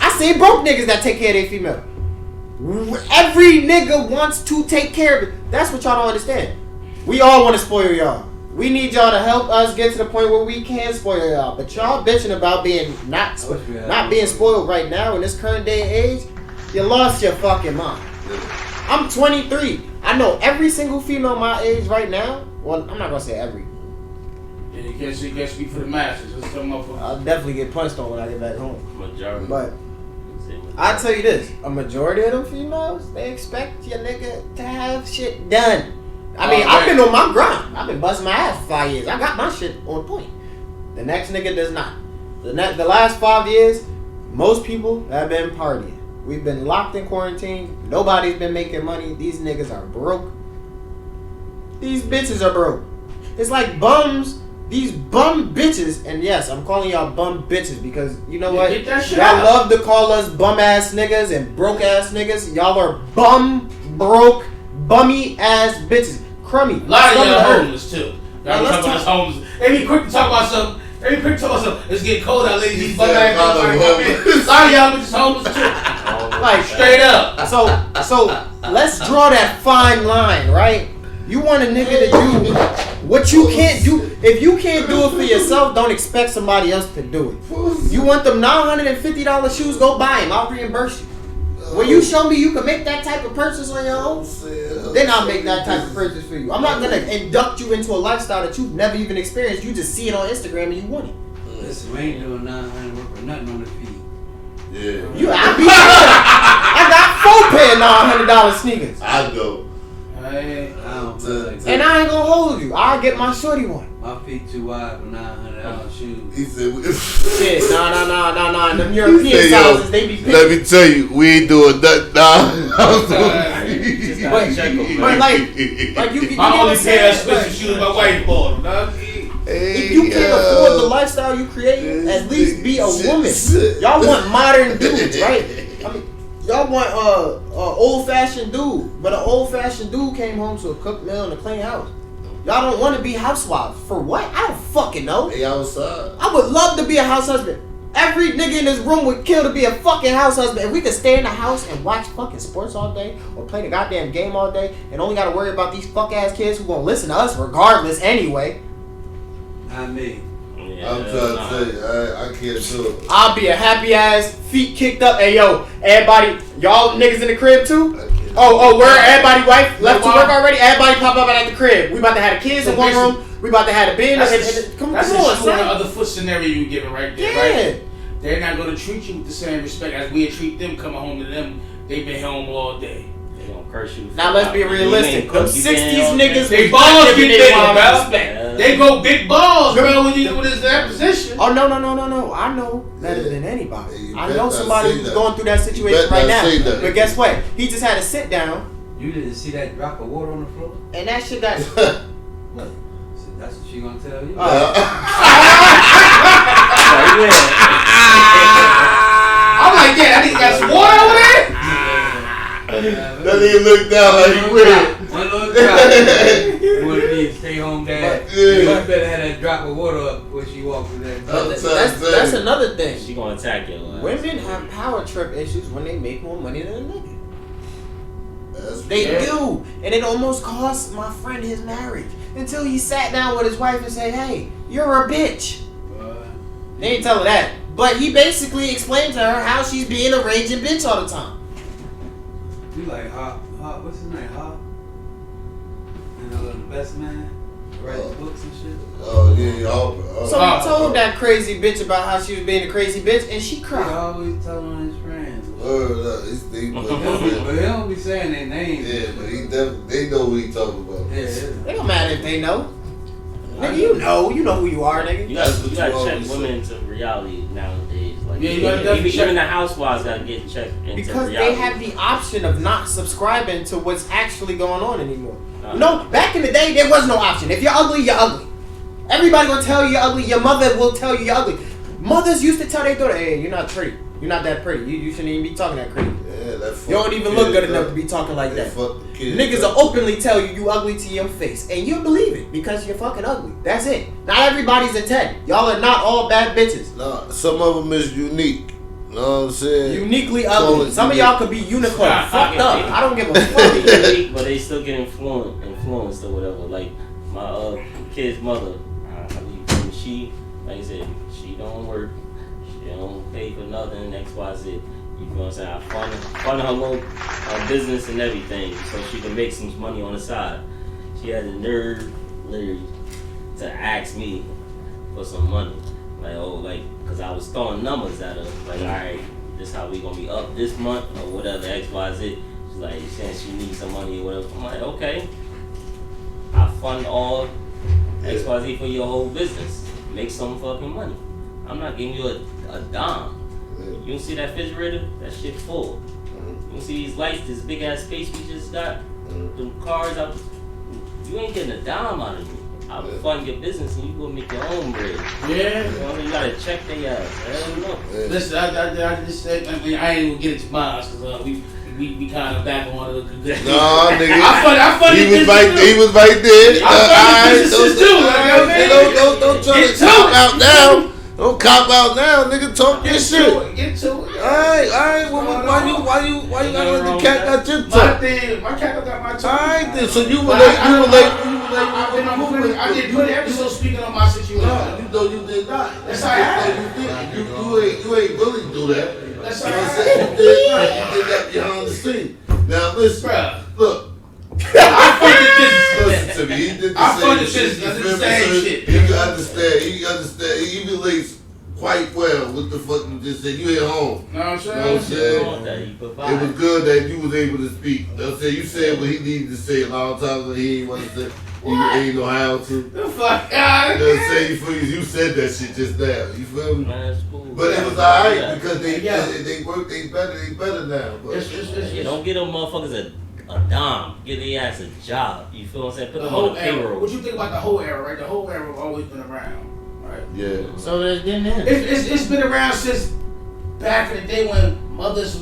I seen broke niggas that take care of their female. Every nigga wants to take care of it. That's what y'all don't understand. We all want to spoil y'all. We need y'all to help us get to the point where we can spoil y'all. But y'all bitching about being not being spoiled right now in this current day and age. You lost your fucking mind. I'm 23. I know every single female my age right now. Well, I'm not gonna say every. Yeah, you can't speak for the masses. Let's come up with. I'll definitely get punched on when I get back home. Majority. But I tell you this: a majority of them females, they expect your nigga to have shit done. I mean, I've been on my grind. I've been busting my ass for 5 years. I got my shit on point. The next nigga does not. The last 5 years, most people have been partying. We've been locked in quarantine. Nobody's been making money. These niggas are broke. These bitches are broke. It's like bums. These bum bitches, and yes, I'm calling y'all bum bitches because you know what? Y'all love to call us bum ass niggas and broke ass niggas. Y'all are bum, broke, bummy ass bitches. Crummy. A lot of y'all homeless too. Y'all talk about us homeless. They be quick to talk about something. It's getting cold out, ladies. These bum ass niggas. A lot of y'all bitches homeless too. Like straight up. So let's draw that fine line, right? You want a nigga to do what you can't do. If you can't do it for yourself, don't expect somebody else to do it. You want them $950 shoes, go buy them. I'll reimburse you. When you show me you can make that type of purchase on your own, then I'll make that type of purchase for you. I'm not going to induct you into a lifestyle that you've never even experienced. You just see it on Instagram and you want it. Listen, we ain't doing $900 for nothing on the feet. Yeah. I got 4 pair $900 sneakers. I go. I don't feel like that. And I ain't gonna hold you. I'll get my shorty one. My feet too wide for $900 shoes. He said, shit, nah. Them European sizes, they be picked. let me tell you, we ain't doing that. But like you my only pair of special shoes my wife bought them. If you can't afford the lifestyle you create, at least be a woman. Y'all want modern dudes, right? I mean, y'all want old fashioned dude, but an old fashioned dude came home to a cooked meal and a clean house. Y'all don't want to be housewives for what? I don't fucking know. Hey, outside. I would love to be a house husband. Every nigga in this room would kill to be a fucking house husband. If we could stay in the house and watch fucking sports all day or play the goddamn game all day and only gotta worry about these fuck ass kids who gonna listen to us regardless anyway. Not me. Yeah, I'm trying to tell you, I can't do it. I'll be a happy ass, feet kicked up. Hey yo, everybody, y'all niggas in the crib too? Oh, where everybody wife left to work already? Everybody pop up at the crib. We about to have the kids in one room. We about to have the bin. Come on, the other foot scenario you giving right there, yeah. right? They're not gonna treat you with the same respect as we treat them coming home to them. They've been home all day. They gonna curse you. Now let's be realistic. Them 60s niggas, they balls get bigger, bro. They go big balls, bro, when you in that position. Oh no! I know better than anybody. I know somebody who's that. going through that situation right now. That. But guess what? He just had to sit down. You didn't see that drop of water on the floor? And that shit got. What? So that's what she gonna tell you? I'm like, yeah, I think got some water over there. That nigga look down like he weird. One little drop. One of these stay home dad. You much better have that drop of water up when she walks in there. That's another thing. She gonna attack you. Women have power trip issues when they make more money than a nigga. They do. And it almost cost my friend his marriage. Until he sat down with his wife and said, hey, you're a bitch. They ain't tell her that. But he basically explained to her how she's being a raging bitch all the time. You like Hop, what's his name? Hop? You know, the best man? Writes books and shit? Oh, yeah. So he told that crazy bitch about how she was being a crazy bitch and she cried. He always telling his friends. But he don't be saying their names. Yeah, but they know what he talking about. Yeah. They don't matter if they know. Nigga, you know who you are, nigga. You gotta check women into reality nowadays. Like, yeah, you gotta definitely check. Even the housewives gotta get checked into because reality. they have the option of not subscribing to what's actually going on anymore. No, back in the day, there was no option. If you're ugly, you're ugly. Everybody gonna tell you you're ugly. Your mother will tell you you're ugly. Mothers used to tell their daughter, hey, you're not pretty. You're not that pretty. You shouldn't even be talking that crazy. Yeah, you don't even look good enough to be talking like that. Niggas will openly tell you ugly to your face. And you'll believe it because you're fucking ugly. That's it. Not everybody's a 10. Y'all are not all bad bitches. Nah, some of them is unique. Know what I'm saying? Uniquely ugly. Some of y'all could be unicorn. Fucked up. I don't give a fuck. Unique, but they still get influenced or whatever. Like my kid's mother. She, like I said, she don't work. She don't pay for nothing. XYZ. You feel what I'm saying? I fund her little business and everything so she can make some money on the side. She had the nerve, literally, to ask me for some money. Cause I was throwing numbers at her. Like, alright, this how we gonna be up this month or whatever, XYZ. She's like, saying she needs some money or whatever. I'm like, okay. I fund all XYZ for your whole business. Make some fucking money. I'm not giving you a dime. You don't see that refrigerator? That shit full. You don't see these lights, this big ass space we just got? Them cars out. You ain't getting a dime out of me. I'll fund your business and you go make your own bread. Yeah. You know what I mean? You gotta check their ass. Hell no. Listen, I just said, I mean, I ain't gonna get into mine because we kind of back on the good. Nah, nigga. I funded he was right there. I funded businesses too. Don't try to cop out now. Don't cop out now, nigga. Talk your shit. Get to it. Alright. Why you gotta let the cat got your talk? My cat got my talk. Alright then. So you I did put episode speaking on my situation. No, you did not. That's how I had. You ain't really do that. That's You how know I what I'm saying? had. You did not. You did that behind the scene. Now listen. Bruh. Look. I funded business. Listen to me. He did the I same funded shit. business. You I did feel the me? same So shit. He understand. He relates quite well what the fuck you just said. You at home. Know what I'm You know what I'm saying? saying? It was good that you was able to speak. You said what he needed to say a long time ago. He ain't want to say. He ain't know how to. The fuck out. You said that shit just now. You feel me? Man, that's cool. But it was alright because they work. They better now. But Yeah, don't get them motherfuckers a dime. Give their ass a job. You feel what I'm saying? Put The them on whole the era. payroll. What you think about the whole era, right? The whole era have always been around, right? yeah. So it didn't end. It's been around since back in the day when mothers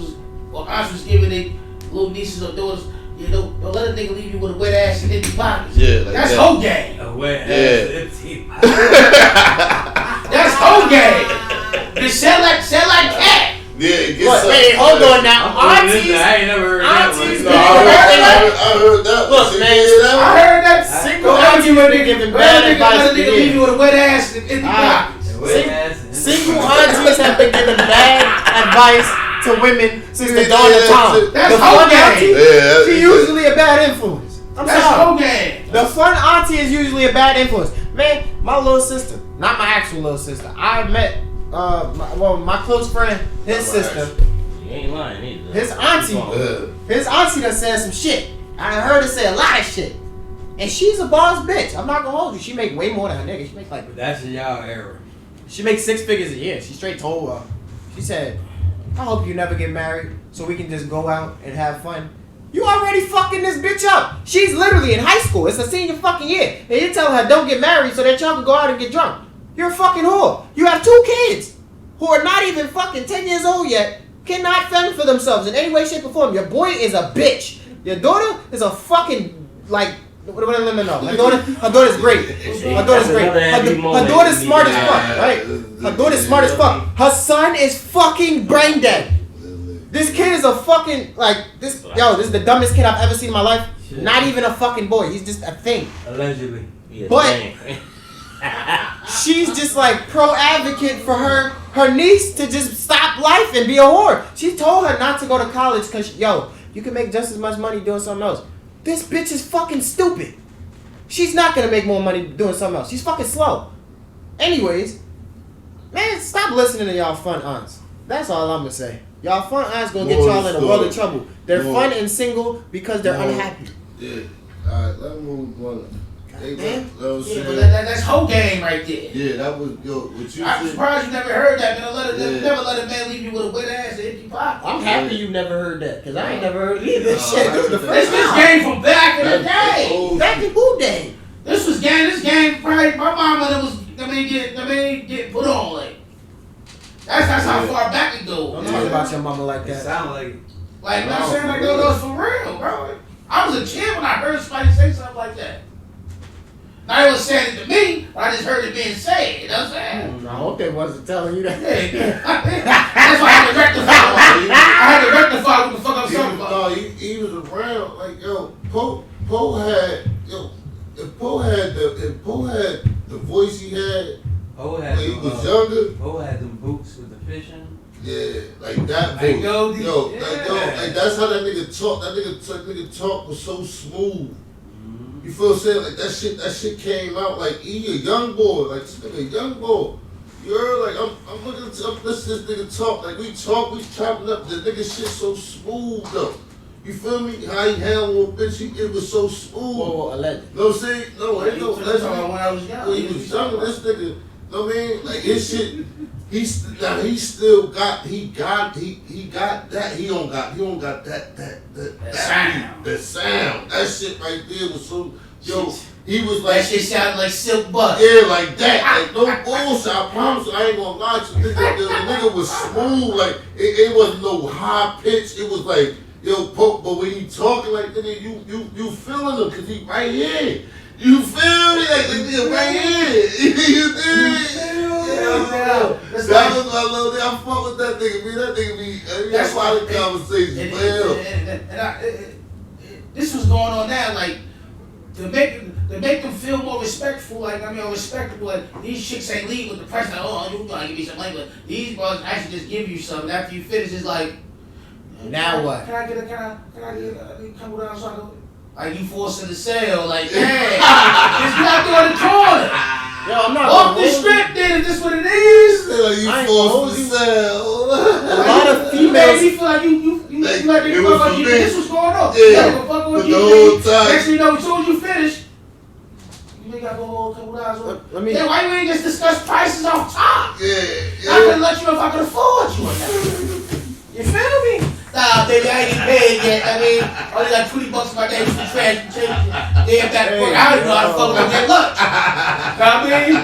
or aunts was giving their little nieces or daughters, don't let a nigga leave you with a wet ass and empty pockets. Yeah, like That's that. whole game. A wet Yeah. ass empty. That's whole game. They sell like cat. Yeah, it gets Look, wait, hold on now. Aunties, I ain't never heard that aunties, one. I heard that. Look, one. man, I heard that. single Don't let aunties you been giving bad advice let a for nigga leave years. you with a wet ass and empty pockets. Wet ass empty. Single aunties have been giving bad advice to women since the dawn of time. That's The whole fun game. auntie, Yeah, she usually a bad influence. I'm That's sorry. whole game. The fun auntie is usually a bad influence. Man, my little sister, not my actual little sister. I met, my close friend, his sister, You ain't lying either. his auntie. His auntie done said some shit. I heard her say a lot of shit. And she's a boss bitch. I'm not gonna hold you. She make way more than her nigga. She make like, That's in y'all era. she makes 6 figures a year. She straight told her. She said, I hope you never get married so we can just go out and have fun. You already fucking this bitch up. She's literally in high school. It's a senior fucking year. And you tell her don't get married so that y'all can go out and get drunk. You're a fucking whore. You have 2 kids who are not even fucking 10 years old yet, cannot fend for themselves in any way, shape, or form. Your boy is a bitch. Your daughter is a fucking, like, no. Her daughter's great. Her daughter's great. Her daughter's smart as fuck, right? Her daughter's smart as fuck. Her son is fucking brain dead. This kid is a fucking, this is the dumbest kid I've ever seen in my life. Shit. Not even a fucking boy. He's just a thing. Allegedly. Yeah, But- dang. She's just like pro advocate for her niece to just stop life and be a whore. She told her not to go to college because, you can make just as much money doing something else. This bitch is fucking stupid. She's not gonna make more money doing something else. She's fucking slow. Anyways, man, stop listening to y'all fun aunts. That's all I'm gonna say. Y'all fun aunts gonna get y'all in a world of trouble. They're fun and single because they're unhappy. Yeah. Alright, let's move on. Damn. Yeah, but that's whole game right there. Yeah, that was what you I'm said. surprised you never heard that, man. Yeah. Never let a man leave you with a wet ass and empty pocket. I'm happy you never heard that because I ain't never heard either. Shit, this is the This first time. game from back in the day. old Back in who day? This game probably my mama get put on like. That's how far back it goes. Don't talk about your mama like It that. sound like Like, I'm saying, like, those for real, bro. I was a kid when I heard somebody say something like that. Now, they was saying it to me, but I just heard it being said. You know what I'm saying? I hope they wasn't telling you that. That's why I had to rectify. I had to rectify what the fuck I'm talking about. No, he was around like Poe had if Poe had the voice he had Poe had when he them, was younger. Poe had them boots with the fishing. Yeah, like that. Like Yo, Goldie. like that's how that nigga talk. That nigga talk was so smooth. You feel what I'm saying? Like that shit came out like he a young boy, like this nigga a young boy. You heard? Like I'm looking at this nigga talk. Like we chopping up. The nigga shit so smooth though. You feel me? How he handled a bitch, it was so smooth. Whoa, alleged. Know what I'm saying? No, ain't no That's legend. when I was young. When he was younger, this nigga, know what I mean? Like his shit, he still got that. He don't got that sound. The sound. That shit right there was so he was like That shit sounded like Silk Butt. yeah, like that. Like no bullshit. I promise you, I ain't gonna lie to you. The nigga was smooth. Like it wasn't no high pitch. It was like yo, but when he talking like nigga, you feeling him because he right here. You feel me? Like the nigga right here. You dig? Yeah. That was my little nigga. I fuck with that nigga. Man, that nigga be. That's why the conversation. This was going on now, like to make them feel more respectful. Like respectable. Like these chicks ain't leave with the pressure. Like, oh, you gonna give me some money? But these boys actually just give you something after you finish. It's like. Now what? Can I get a couple down so I can, like you forcing the sale, like hey, it's not on the corner. Yo, I'm not Off the strip, then is this what it is? Like you forced to sell. A lot of You made females. me feel like you like it was for me. this was going on. Yeah, You fuck with the you. whole time. Next thing you know, as soon as you finish, you got to go hold a couple dollars. Let me. Yeah, why you ain't just discuss prices off top? Yeah, I could let you know if I could afford you or not. You feel me? Nah, baby, I ain't paid yet. I mean, only like $20 in my day for the trash and change. Damn, that work. I don't know how to fuck with that lunch. Know what I mean?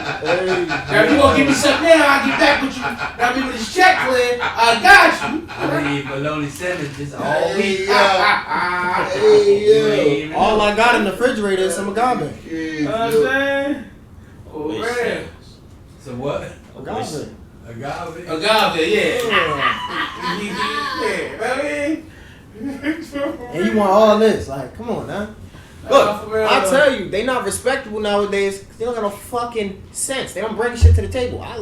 Now, if you gonna give me something now, I'll get back with you. Know what I mean? With this check clear, I got you. I eat bologna sandwiches all week. Hey, All I got in the refrigerator is some agave. You know what I'm saying? Oh, man. So what? Agave. Agave? Agave, yeah. Yeah, And you want all this? Like, come on, now. Look, I tell you, they not respectable nowadays. They don't got no fucking sense. They don't bring shit to the table. I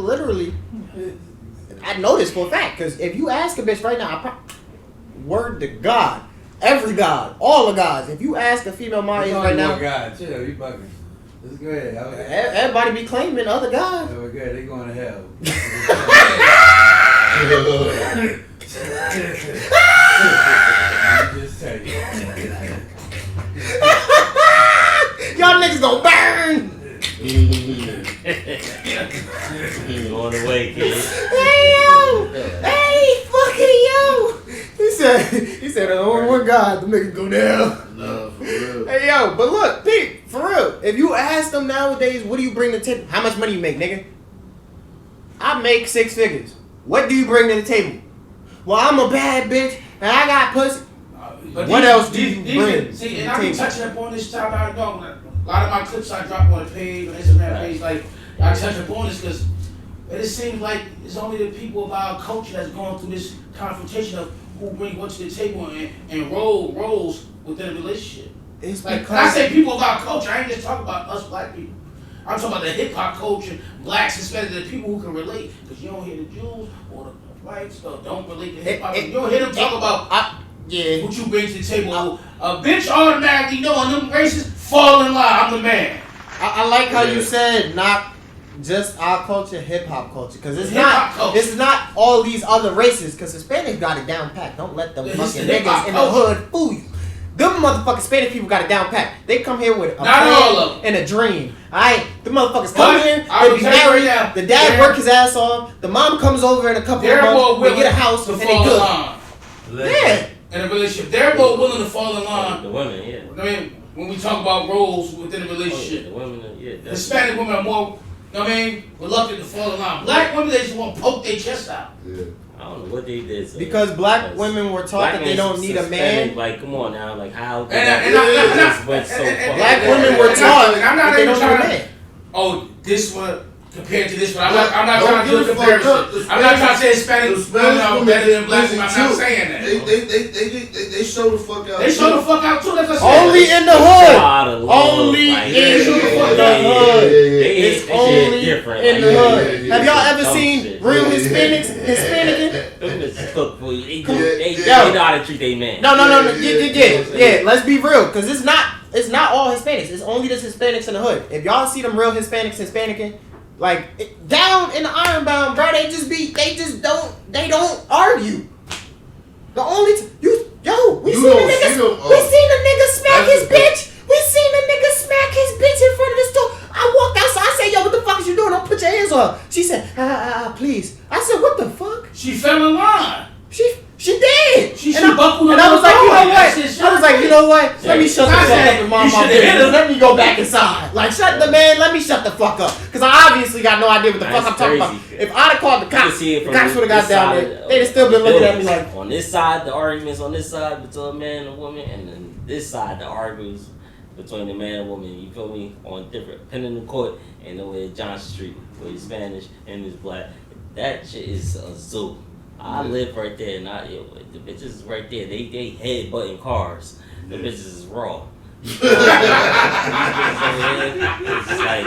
know this for a fact. Because if you ask a bitch right now, word to God, every God, all the gods, if you ask a female my age right now, God, chill, you bugging. It's good. Everybody be claiming other guys. We're good. They going to hell. Just tell you. Y'all niggas gonna burn. On the way, kid. Hey yo, hey fucking yo. He said, only one God, the nigga go down. No, for real. Hey yo, but look, Pete, for real, if you ask them nowadays, what do you bring to the table? How much money you make, nigga? I make 6 figures. What do you bring to the table? Well, I'm a bad bitch and I got pussy. What else do you bring? See, and I be touching up on this topic. I know a lot of my clips I drop on the page, on Instagram page, like I touch up on this because it seems like it's only the people of our culture that's going through this confrontation of who bring what to the table and roles within a relationship. It's Like because when I say people of our culture, I ain't just talking about us black people. I'm talking about the hip hop culture, blacks, especially the people who can relate. Because you don't hear the Jews or the whites don't relate to hip hop. You don't hear them talk about yeah. what you bring to the table. A bitch automatically know on them races, fall in line. I'm the man. I like how you said not just our culture, hip hop culture, because it's Hip-hop not culture. it's not all these other races. Because Hispanics got it down pat. Don't let them It's fucking the hip-hop niggas in the culture. hood fool you. Them motherfucking Spanish people got it down pat. They come here with a Not all of plan and a dream. Alright, the motherfuckers come But here, I they will be tell you married, right now, the dad they're- work his ass off, the mom comes over in a couple They're of more months, they willing get a house, to and they fall in good. line Yeah. in a relationship. They're more willing to fall in line. The women, yeah. I mean, when we talk about roles within a Oh, yeah, relationship, the women, yeah. That's, Hispanic women are more, you know what I mean, reluctant to fall in line. Black women, they just want to poke their chest out. Yeah. I don't know what they did. So Because black women were taught that they don't need a man. Like, come on now, like how? And just went so far. Black women were taught and I'm not that they even don't need a trying man. to, oh, this one, compared to this one. I'm not Don't trying to do a give a fuck up. comparison. I'm not trying to say Hispanic women are better than black women. I'm not saying that. They show the fuck out. They show the fuck out too. That's what I Only said. in the hood. Only Like, in yeah, the yeah, hood. It's only different. in the hood. yeah, Have y'all ever dumb seen shit. real Hispanics? Hispanic? Them bitches cook for you. They Yeah. know how to treat their man. No. Yeah. Yeah. Let's be real, because it's not all Hispanics. It's only just Hispanics in the hood. If y'all see them real Hispanics Hispanicing, like down in the Ironbound, bro, they don't argue. The only we seen the nigga smack his bitch. We seen the nigga smack his bitch in front of the store. I walked outside. I said, yo, what the fuck is you doing? Don't put your hands on her. She said, please. I said, what the fuck? She fell in line. She did. She and buckled and up I was the like, you door. know what? That shit I was like, you know what? Let me shut the I fuck said, up and mind you my shoulda hit business. him. Let me go back inside. Like, let me shut the fuck up. Because I obviously got no idea what the fuck I'm That's talking about. crazy. If I'd have called the You can cops, see it the from cops would have got this down side there. of They'd have still been looking at me like, on this side, the arguments on this side between a man and a woman, and then this side, the arguments between the man and woman. You feel me? On different, Pennington Court and over at Johnson Street, where he's Spanish and he's black. That shit is a zoo. I live right there, and the bitches right there. They head butting cars. The bitches is raw. It's like,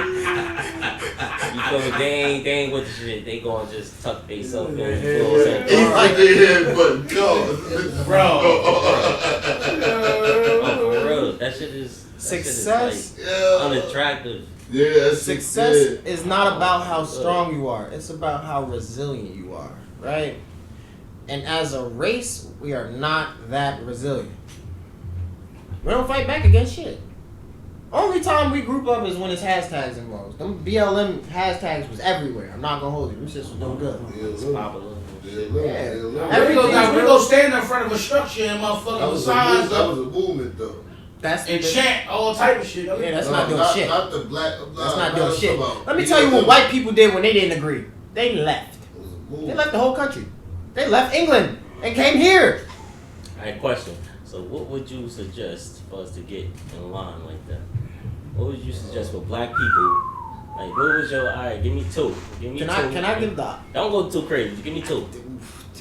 you feel me? They ain't with the shit. They gonna just tuck themselves in. He's like they head but go. For real, that shit is success. Unattractive. Yeah, Success is not about how strong you are. It's about how resilient you are, right? And as a race, we are not that resilient. We don't fight back against shit. Only time we group up is when it's hashtags involved. Them BLM hashtags was everywhere. I'm not gonna hold you. Them shits was doing good. It's popular. We go stand in front of a structure and motherfucking signs that up was a movement though. and chant all type of shit. Yeah, that's not doing shit. Not the black. That's not doing shit. Let me tell you what white people did when they didn't agree. They left. They left the whole country. They left England and came here. Alright, question. So what would you suggest for us to get in line like that? What would you suggest for black people? Like, what was your, alright, give me two. Can I give the... Don't go too crazy. Give me two.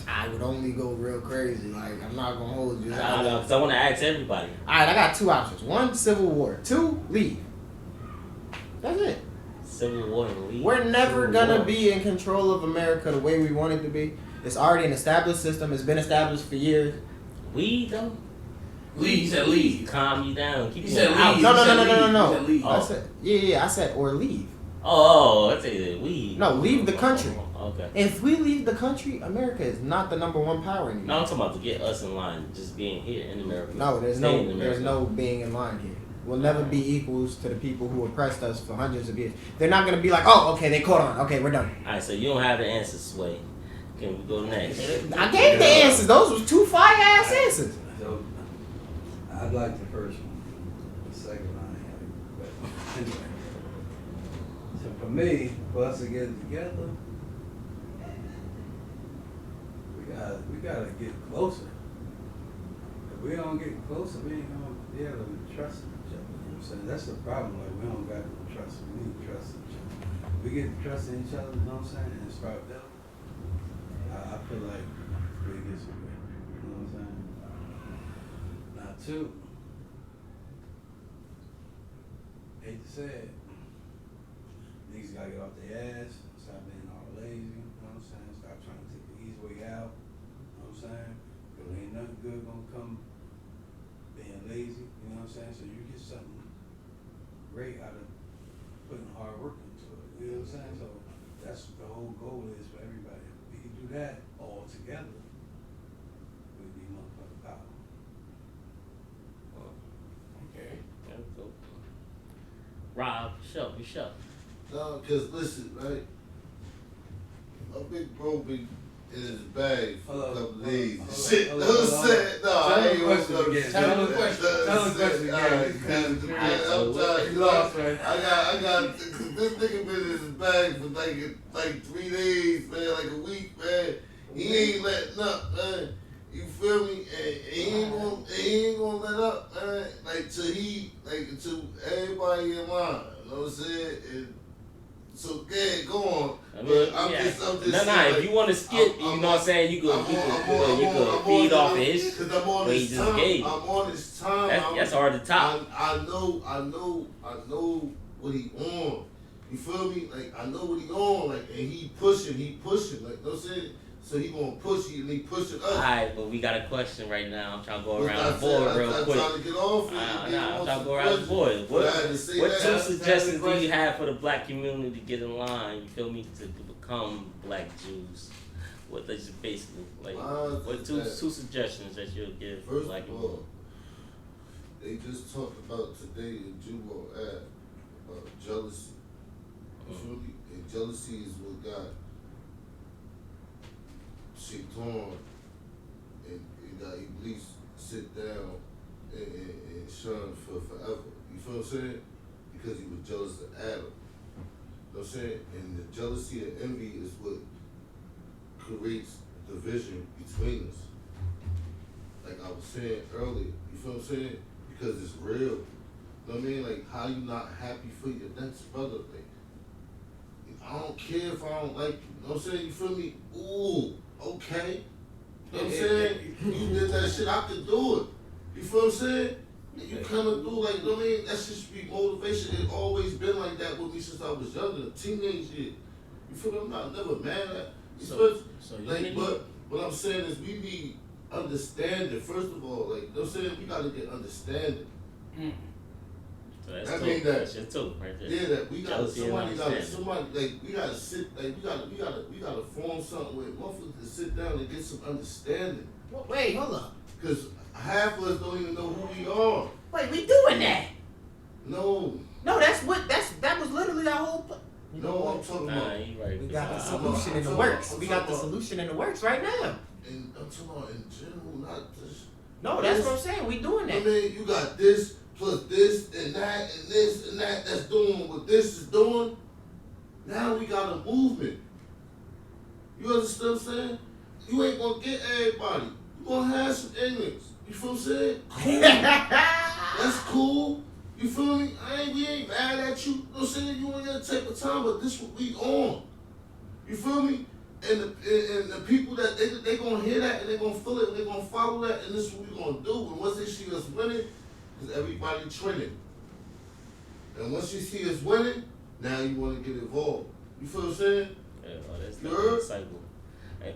I would only go real crazy. Like, I'm not gonna hold you. I know, because I want to ask everybody. Alright, I got two options. One, civil war. Two, leave. That's it. Civil war and leave. We're never Civil gonna war. be in control of America the way we want it to be. It's already an established system. It's been established for years. Weed though? Leave. He said leave. Calm you down. Keep He you said out. leave. No. He said leave. I said, yeah. I said or leave. Oh, I said weed. No, leave the country. Okay. If we leave the country, America is not the number one power anymore. No, I'm talking about to get us in line, just being here in America. No, there's Staying no in there's America. no being in line here. We'll never be equals to the people who oppressed us for hundreds of years. They're not gonna be like, oh, okay, they caught on. Okay, we're done. Alright, so you don't have the answers, Sway. Can we go next? I gave the answers. Those was two fire ass answers. So, I'd like the first one. The second one, I ain't but anyway. So for me, for us to get it together, we gotta get closer. If we don't get closer, we ain't gonna be able to trust each other. You know what I'm saying? That's the problem. Like, we don't got no trust. We need trust in each other. We get trust in each other, you know what I'm saying, and start building. I feel like we get some good. You know what I'm saying? Now, two, hate to say it, niggas gotta get off their ass, stop being all lazy, you know what I'm saying? Stop trying to take the easy way out, you know what I'm saying? Because ain't nothing good gonna come being lazy, you know what I'm saying? So you get something great out of putting hard work into it, you know what I'm saying? So that's what the whole goal is for everybody. If we can do that all together, we'd be motherfucking power. Okay. Rob, shut. No, cause listen, right? A big bro be in his bag for a couple of days. Shit, no said. No, I ain't gonna go. Tell him the question. Tell him the question again. I'm trying. You lost, man. I got. This nigga been in his bag for like 3 days, man, like a week, man. He ain't letting up, man. You feel me? And he ain't gonna let up, man. Like till everybody in line. You know what I'm saying? And so yeah, go You know what I'm saying? You could feed off his. Because I'm on what he his just time. gave. I'm on his time. That's hard to top. I know what he on. You feel me? Like, I know what he on. Like, and he pushing. Like, you know what I'm saying? So he gonna push you and he pushing us. Alright, but we got a question right now. I'm trying to go But around the board real quick. I'm trying to get off it. I'm trying to go around the board. What two suggestions do you have for the black community to get in line, you feel me, to become black Jews? What they just basically, like, what two suggestions that you'll give First black of all, community? they just talked about today in Jubo app about jealousy. You feel me? And jealousy is what got Shaitan and got Iblis sit down and shun for forever. You feel what I'm saying? Because he was jealous of Adam. You know what I'm saying? And the jealousy and envy is what creates division between us. Like I was saying earlier, you feel what I'm saying? Because it's real. You know what I mean? Like, how you not happy for your next brother? Like, I don't care if I don't like you. You know what I'm saying? You feel me? Ooh, okay. You know what I'm saying? You did that shit, I could do it. You feel what I'm saying? You coming through, like, you know what I mean? That shit should be motivation. It's always been like that with me since I was younger, teenage year. You feel me? I'm not never mad at you. So Like, but what I'm saying is we need understanding, first of all. Like, you know what I'm saying? We gotta get understanding. So that's I two. mean that. That's your two right there. Yeah, that we gotta Jealousy and somebody like we gotta sit like we gotta form something with motherfuckers to sit down and get some understanding. Wait, hold up. Cause half of us don't even know who we are. Wait, we doing that? No, that was literally our whole. no, I'm talking Nah, about. you right. We got the I'm solution in the talking works. about- We got the solution in the works right now. And I'm talking about in general, not just. No, that's what I'm saying. We doing I that. mean, you got this plus this and that and this and that that's doing what this is doing. Now we got a movement. You understand what I'm saying? You ain't gonna get everybody. You gonna have some ignorance. You feel what I'm saying? Cool. That's cool. You feel me? We ain't mad at you. You know what I'm saying? You ain't gonna take the time, but this what we on. You feel me? And the people that they gonna hear that and they gonna feel it and they gonna follow that and this is what we gonna do. And once they see us winning, because everybody trending. And once you see us winning, now you wanna get involved. You feel what I'm saying? Yeah, well, that's You the heard? cycle. Hey,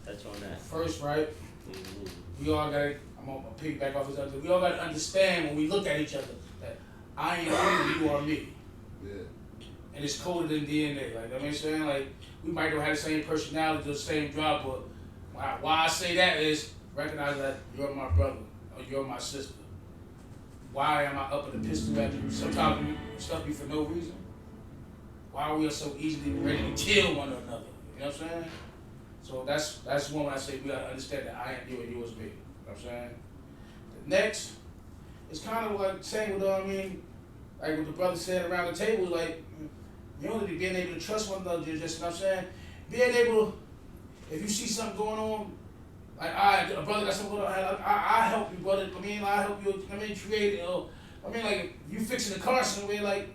touch on that. First, right? Mm-hmm. We all got it. I'm gonna piggyback off his other. We all got to understand when we look at each other that I ain't you, you are me. Yeah. And it's coded in DNA. Like, I mean, saying, like, we might not have the same personality, the same job, but why I say that is recognize that you're my brother or you're my sister. Why am I up in the pistol at you? Sometimes we stuff you for no reason. Why are we so easily ready to kill one another? You know what I'm saying? So that's one when I say we gotta understand that I am you and you is me. You know what I'm saying? The next, it's kind of like saying what like what the brother said around the table, like unity, being able to trust one another, just, you know what I'm saying? Being able, if you see something going on, like a brother got something going on, I help you, brother. I help you, create it. Or, like, if you fixing the car somewhere, like,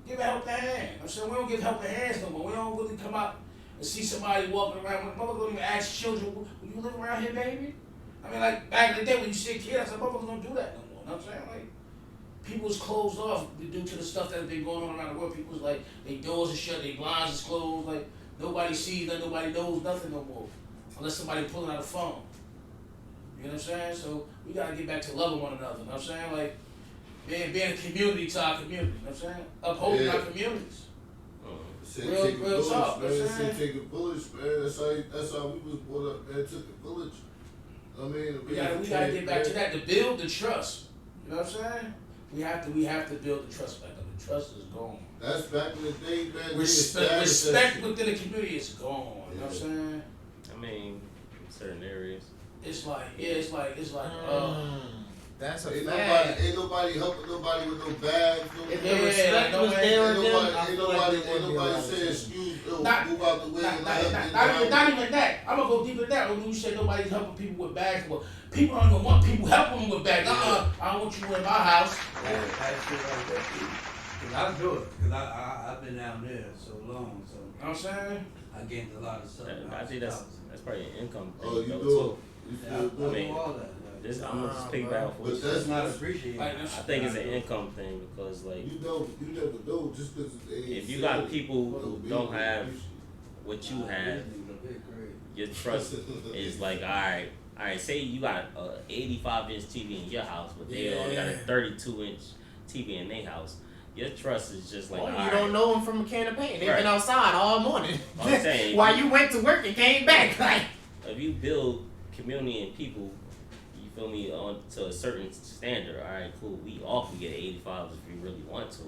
give a helping hand. You know what I'm saying? We don't give helping hands no more. We don't really come out and see somebody walking around. Motherfuckers don't even ask children, will you live around here, baby? Like, back in the day when you see a kid, I said, motherfuckers don't do that no more. You know what I'm saying? Like, people's closed off due to the stuff that's been going on around the world. People's, like, their doors are shut, their blinds is closed. Like, nobody sees nothing, nobody knows nothing no more. Unless somebody pulling out a phone. You know what I'm saying? So, we got to get back to loving one another. You know what I'm saying? Like, being a community to our community. You know what I'm saying? Upholding our communities. Real talk, man. you know what I'm Say saying? take a village, man. That's how we was brought up, man. Took a village. We gotta get back to that to build the trust. You know what I'm saying? We have to build the trust back up. The trust is gone. That's back in the day, man. Respect within the community is gone. You know what I'm saying? In certain areas. It's like That's a Ain't fact. nobody helping nobody with no bags. If the respect was there with them, I Ain't feel like nobody they wouldn't be allowed saying, to. excuse, move Not- out the way. not even that. I'm gonna go deeper than that. When you say nobody's helping people with bags, well, people don't even want people helping them with bags. I don't want you in my house. Cause I do it. Cause I've been down there so long, so You know what I'm saying? I gained a lot of stuff. I think that's probably an income thing. Oh, you though, do? too. You Yeah, I feel do good? mean, all that. Like, This I'm gonna just piggyback off what But you that's it's said. not appreciated. Like, I think it's an income thing because like You never know just because if you got people who don't have what you have, your trust is like alright. Say you got a 85-inch TV in your house, but they only got a 32-inch TV in their house. Your trust is just like You don't know them from a can of paint. They've been outside all morning. I'm saying, while you went to work and came back. Like, if you build community and people, you feel me, on to a certain standard. All right, cool. We all can get 85 if we really want to.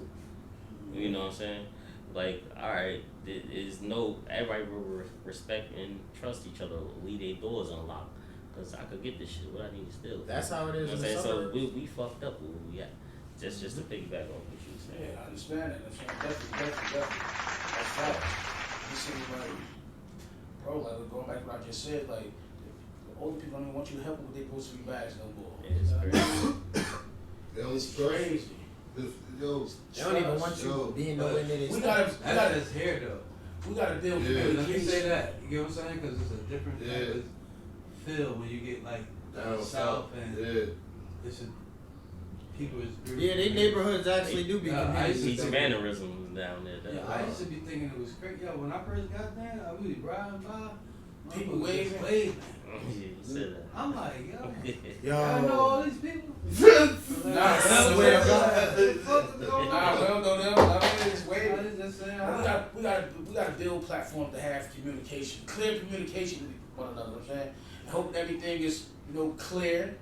You know what I'm saying? Like, all right, there's no everybody will respect and trust each other. Leave their doors unlocked. Cause I could get this shit. What I need to steal. that's how it is. You know what I'm in saying? the So suburbs. we fucked up where we at. Just to piggyback on what you were saying. Yeah, I understand that. That's definitely. That's fact. You see, like, bro, like going back to what I just said, like, the older people don't even want you to help them with their grocery bags no more. It's crazy. It's crazy. Yo, They don't even want you Yo, being nowhere near this. We gotta That's just here though. we gotta build Yeah. Let me communication. say that. You get what I'm saying? Because it's a different Yeah. type of feel when you get like down south and yeah. it's a, people is Yeah, they neighborhoods actually do be Yeah, I used to These think- mannerisms down there. That, Yeah, I used to be thinking it was crazy. Yo, when I first got there, I was riding by, People motherfuckers waving. just waving. yeah, you said that. I'm like, yo, Yo. I know all these people. Nah, I swear to God. God. we don't know them. I mean, it's way. I was just saying, We gotta build platforms to have communication, clear communication with one another. You know what I'm saying, I hope everything is clear,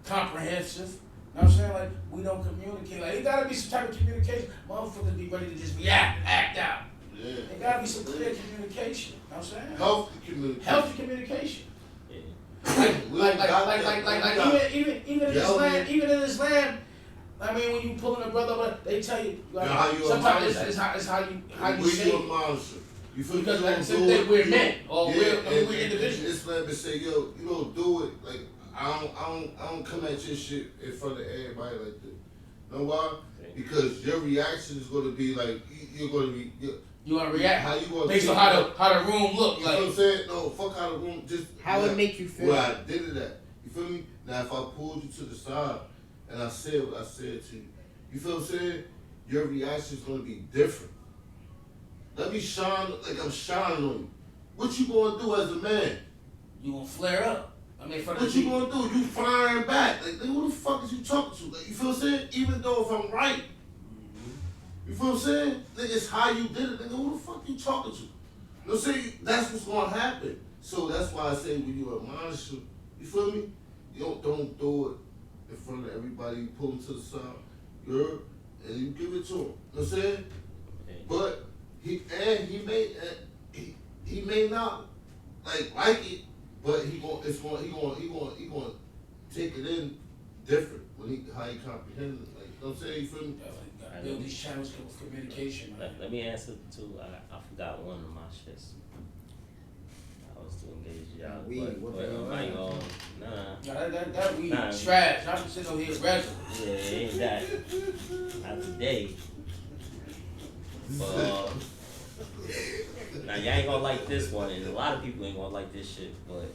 comprehensive. You know what I'm saying? Like, we don't communicate. Like, it gotta be some type of communication. Motherfuckers be ready to just react, act out. Yeah. There gotta be some clear communication. You know what I'm saying? Healthy communication. Healthy communication. Yeah. Even in this land, I mean, when you pulling a brother over, they tell you like, how you sometimes admonish it's how you we say you it. admonish them. You feel Because me? like You some don't day do it, we're you men don't- or yeah, we're individuals. Islam and say, yo, you don't do it. Like I don't come at your shit in front of everybody like that. Know why? Because your reaction is gonna be like you're gonna be. You wanna react How you gonna based on take how the room look You know what I'm like. saying? No, fuck how the room just How where- it make you feel. Where I did it at. You feel me? Now if I pulled you to the side and I said what I said to you, you feel what I'm saying? Your reaction is gonna be different. Let me shine like I'm shining on you. What you gonna do as a man? You gonna flare up. I mean, in front of What the you people. gonna do? You firing back. Like who the fuck is you talking to? Like you feel what I'm saying? Even though if I'm right. You feel what I'm saying? Nigga, it's how you did it. Nigga, who the fuck you talking to? You know what I'm saying? That's what's gonna happen. So that's why I say when you admonish them, you feel me? You don't do it in front of everybody. You pull them to the side, and you give it to him. You know what I'm saying? But he may not like it, but he gonna take it in different when how he comprehend it. Like you know what I'm saying? You feel me? Gotta build these channels of communication, man. Let me answer too. I forgot one of my shits. I was too engaged, y'all. Weed, But whooping I ain't your gonna. Nah. That weed Nah. trash. I'm sitting over here regular. Yeah, it ain't that. Not today. But now y'all ain't gonna like this one, and a lot of people ain't gonna like this shit. But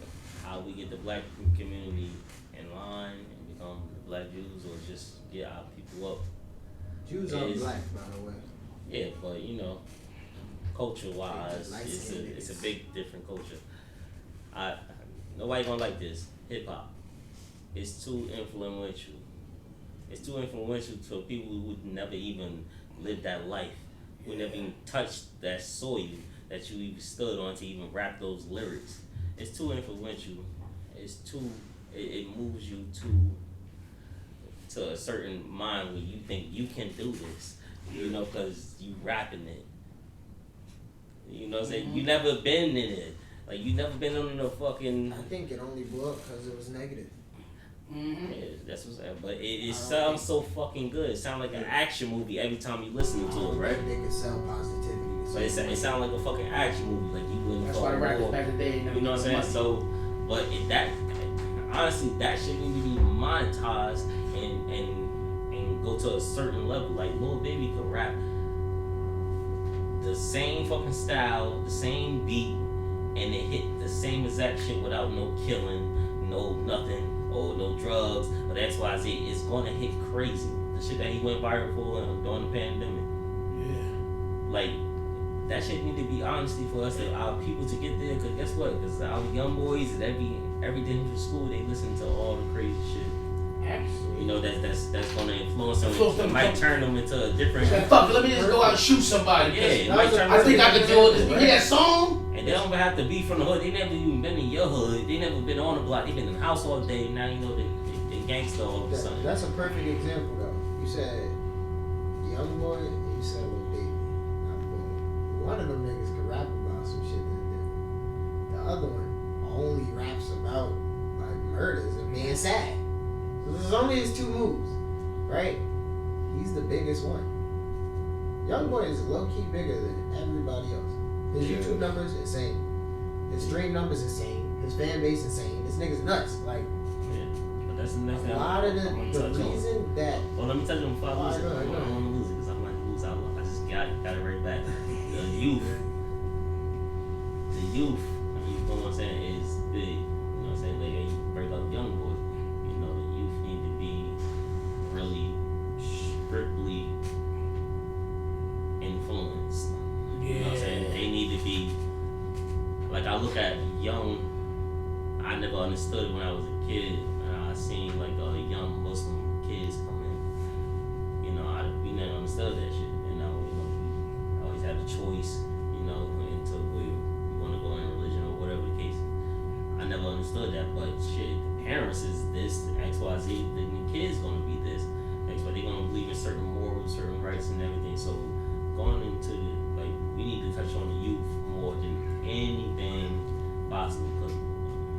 how we get the black community in line and become the black Jews, or just get our people up. Jews are black, by the way. Yeah, but culture wise, Light it's skinned a niggas. big different culture. Nobody gonna like this. Hip hop. It's too influential. It's too influential to people who would never even live that life, who never even touched that soil that you even stood on to even rap those lyrics. It's too influential. It moves you to a certain mind where you think you can do this, because you rapping it. You know what I'm saying? You never been in it. Like, you never been on the fucking... I think it only blew up because it was negative. Mm-hmm. Yeah, that's what's saying. But it sounds so fucking good. It sounds like an action movie every time you listen to it, right? They can sell positivity. But it sounds like a fucking action movie. Like, you wouldn't That's why the rappers war. back in the day. You know what I'm saying? So, but honestly, that shit need to be monetized and can go to a certain level. Like Lil Baby could rap the same fucking style, the same beat, and it hit the same exact shit without no killing, no nothing, or no drugs, or the XYZ. It's gonna hit crazy. The shit that he went viral for during the pandemic. Yeah. Like, that shit need to be honesty for us, our people to get there. Cause guess what? Cause our young boys, every day from school, they listen to all the crazy shit. Absolutely. You know that's gonna influence them. It might turn them into a different. Fuck it, let me just go out and shoot somebody. Yeah, it might turn I think I can do it. You hear that song? And they don't even have to be from the hood. They never even been in your hood. They never been on the block. They been in the house all day. Now you know they gangster all of a sudden. That's a perfect example though. You said young boy and you said Lil Baby. One of them niggas can rap about some shit that different. The other one only raps about like murders and being sad. So there's only his two moves, right? He's the biggest one. Young boy is low key bigger than everybody else. His YouTube numbers insane. His stream numbers insane. His fan base insane. This nigga's nuts. Like But that's the next thing. a lot of the touch reason that. Well, let me touch on before I lose it. Go I ahead. don't want to lose it because I'm going to lose. I just got it right back. The youth, you know what I'm saying, is big. You know what I'm saying? Like, you break up young boys. You know, the youth need to be really strictly influenced. You know what I'm saying? They need to be, like, I look at young, I never understood it when I was a kid. I seen, like, young Muslim kids come in. You know, we never understood that shit. You know, we always have the choice, you know, into where you want to go in religion or whatever the case. I never understood that, but shit, the parents is this, the XYZ, the kid's gonna be this. That's why they're gonna believe in certain morals, certain rights and everything. So going into like, we need to touch on the youth more than anything possible because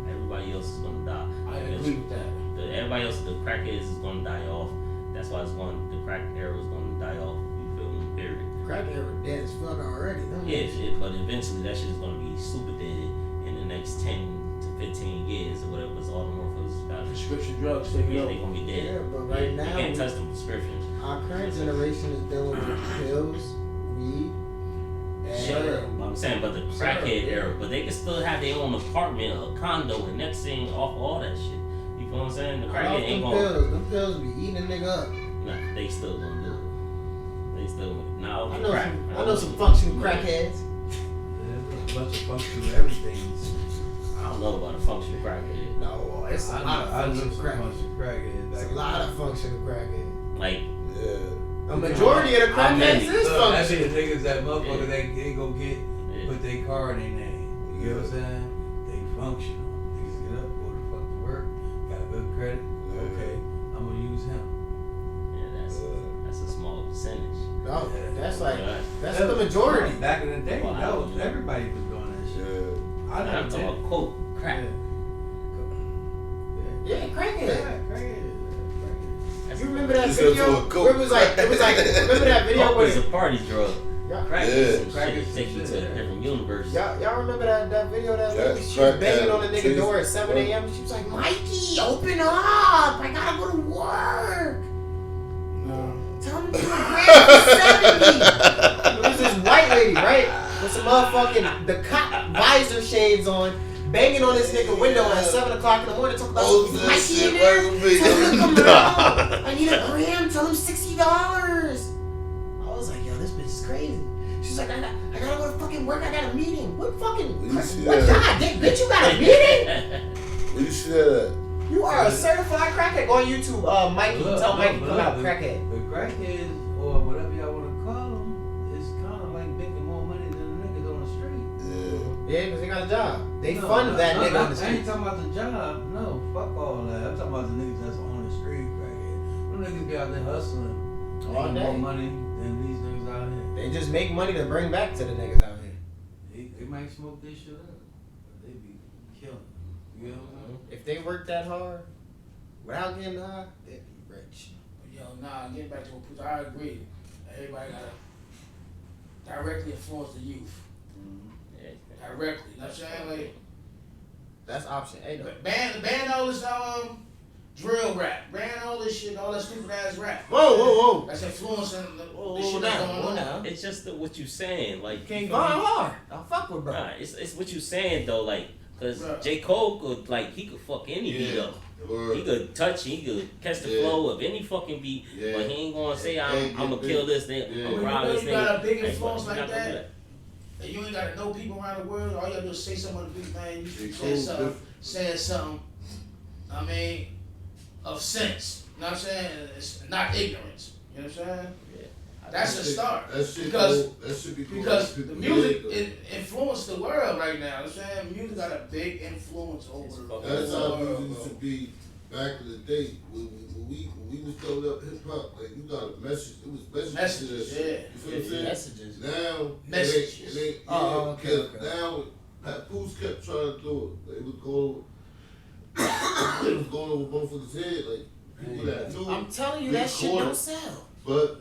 everybody else is gonna die. I agree with that. Everybody else, the crackheads is gonna die off. That's why the crack era is gonna die off. You feel me? Period. Crack ever dead as fuck already. Yeah, but eventually that shit is gonna be super dead in the next 10 to 15 years or whatever. Because all the motherfuckers got Prescription drugs taking yeah, over. they gonna be dead. Yeah, but right now you can't touch them prescriptions. Our current generation is dealing with pills, weed, and Sure. I'm saying, but the crackhead era, but they can still have their own apartment, a condo, and next thing off all that shit. You feel what I'm saying? The crackhead ain't gonna. Them pills be eating a nigga up. Nah, they still gonna do it. They still now. I know some functional crackheads. There's a bunch of functional everything. I don't know about a functional crackhead. No, it's a lot of I know functional some crackheads. functional crackheads. It's a lot of functional crackheads. Like, A majority of the crackheads is I see functional. the niggas that motherfucker Yeah. they go get put their car in their name. You get what I'm saying? They functional. Niggas get up, go to fuck to work, got a good credit. Okay, I'm gonna use him. yeah, that's a small percentage. No, that's like Yeah. that's the majority. Back in the day, Well, that was everybody was doing that shit. I I'm talking about quote crack. Yeah, crackhead. That's You remember that You said video to a goat. where it was like remember that video Coke where is a party drug. y'all, Crack Yeah. is some Crack shit is to some take you shit, to a yeah. different universe. y'all remember that video that That's lady, she was crack banging on the addict. nigga door at 7 a.m. She was like, Mikey, open up. I gotta go to work. Tell him to do a grand for 70. It was this white lady, right? With some motherfucking the cop visor shades on, banging on this nigga window at 7 o'clock in the morning, talking about, Oh, is that Mikey shit in there? right with me. Tell him to come out. I need a gram. Tell him $60. I was like, yo, this bitch is crazy. She's like, I gotta go to fucking work. I got a meeting. What fucking, You see what that? god? Bitch, you got a meeting? Where you see that? You are a certified crackhead. Go on YouTube, Mikey. Tell Mikey come out, crackhead. The crackheads, or whatever y'all want to call them, is kind of like making more money than the niggas on the street. Yeah. Yeah, because they got a job. They No, fund that no, nigga on the I ain't street. talking about the job. No, fuck all that. I'm talking about the niggas that's on the street crackhead. Them niggas be out there hustling, All making day. more money than these niggas out here. They just make money to bring back to the niggas out here. They might smoke this shit up, but they be killing. You know what I'm saying? If they work that hard, without getting high, they'd be rich. Yo, nah, getting back to what I agree. Everybody gotta directly influence the youth. Directly. You know what I'm saying? Like, That's option A though. ban all this drill rap, ran all this shit, all that stupid ass rap. Whoa. That's influencing the Whoa, shit that's going on. now. It's just what you saying, like King you Von feel me? hard. I fuck with bro. Nah, it's what you saying though, like, cause Right. J. Cole could he could fuck any beat up. He could touch, he could catch the flow of any fucking beat, but he ain't gonna say I'm gonna kill this thing, I'm gonna rob this You thing. got a big Ain't influence fucking- like not gonna do that, and you ain't gotta know people around the world. All you gotta do is say something on the big thing. You saying something. I mean, of sense. You know what I'm saying? It's not ignorance. You know what I'm saying? Yeah. That's a start. That shit Because be cool. because the music influenced the world right now. You know what I'm saying? Music got a big influence over the That's how world. music used to be back in the day. When we was throwing up hip hop, like you got a message. It was messages. To that shit. You feel what I'm saying? Messages. Now Messages. it ain't, Okay. now Papoose kept trying to do it. It was going. It was going over motherfuckers' head, like people that knew. I'm telling you, we that shit caught don't it. sell. But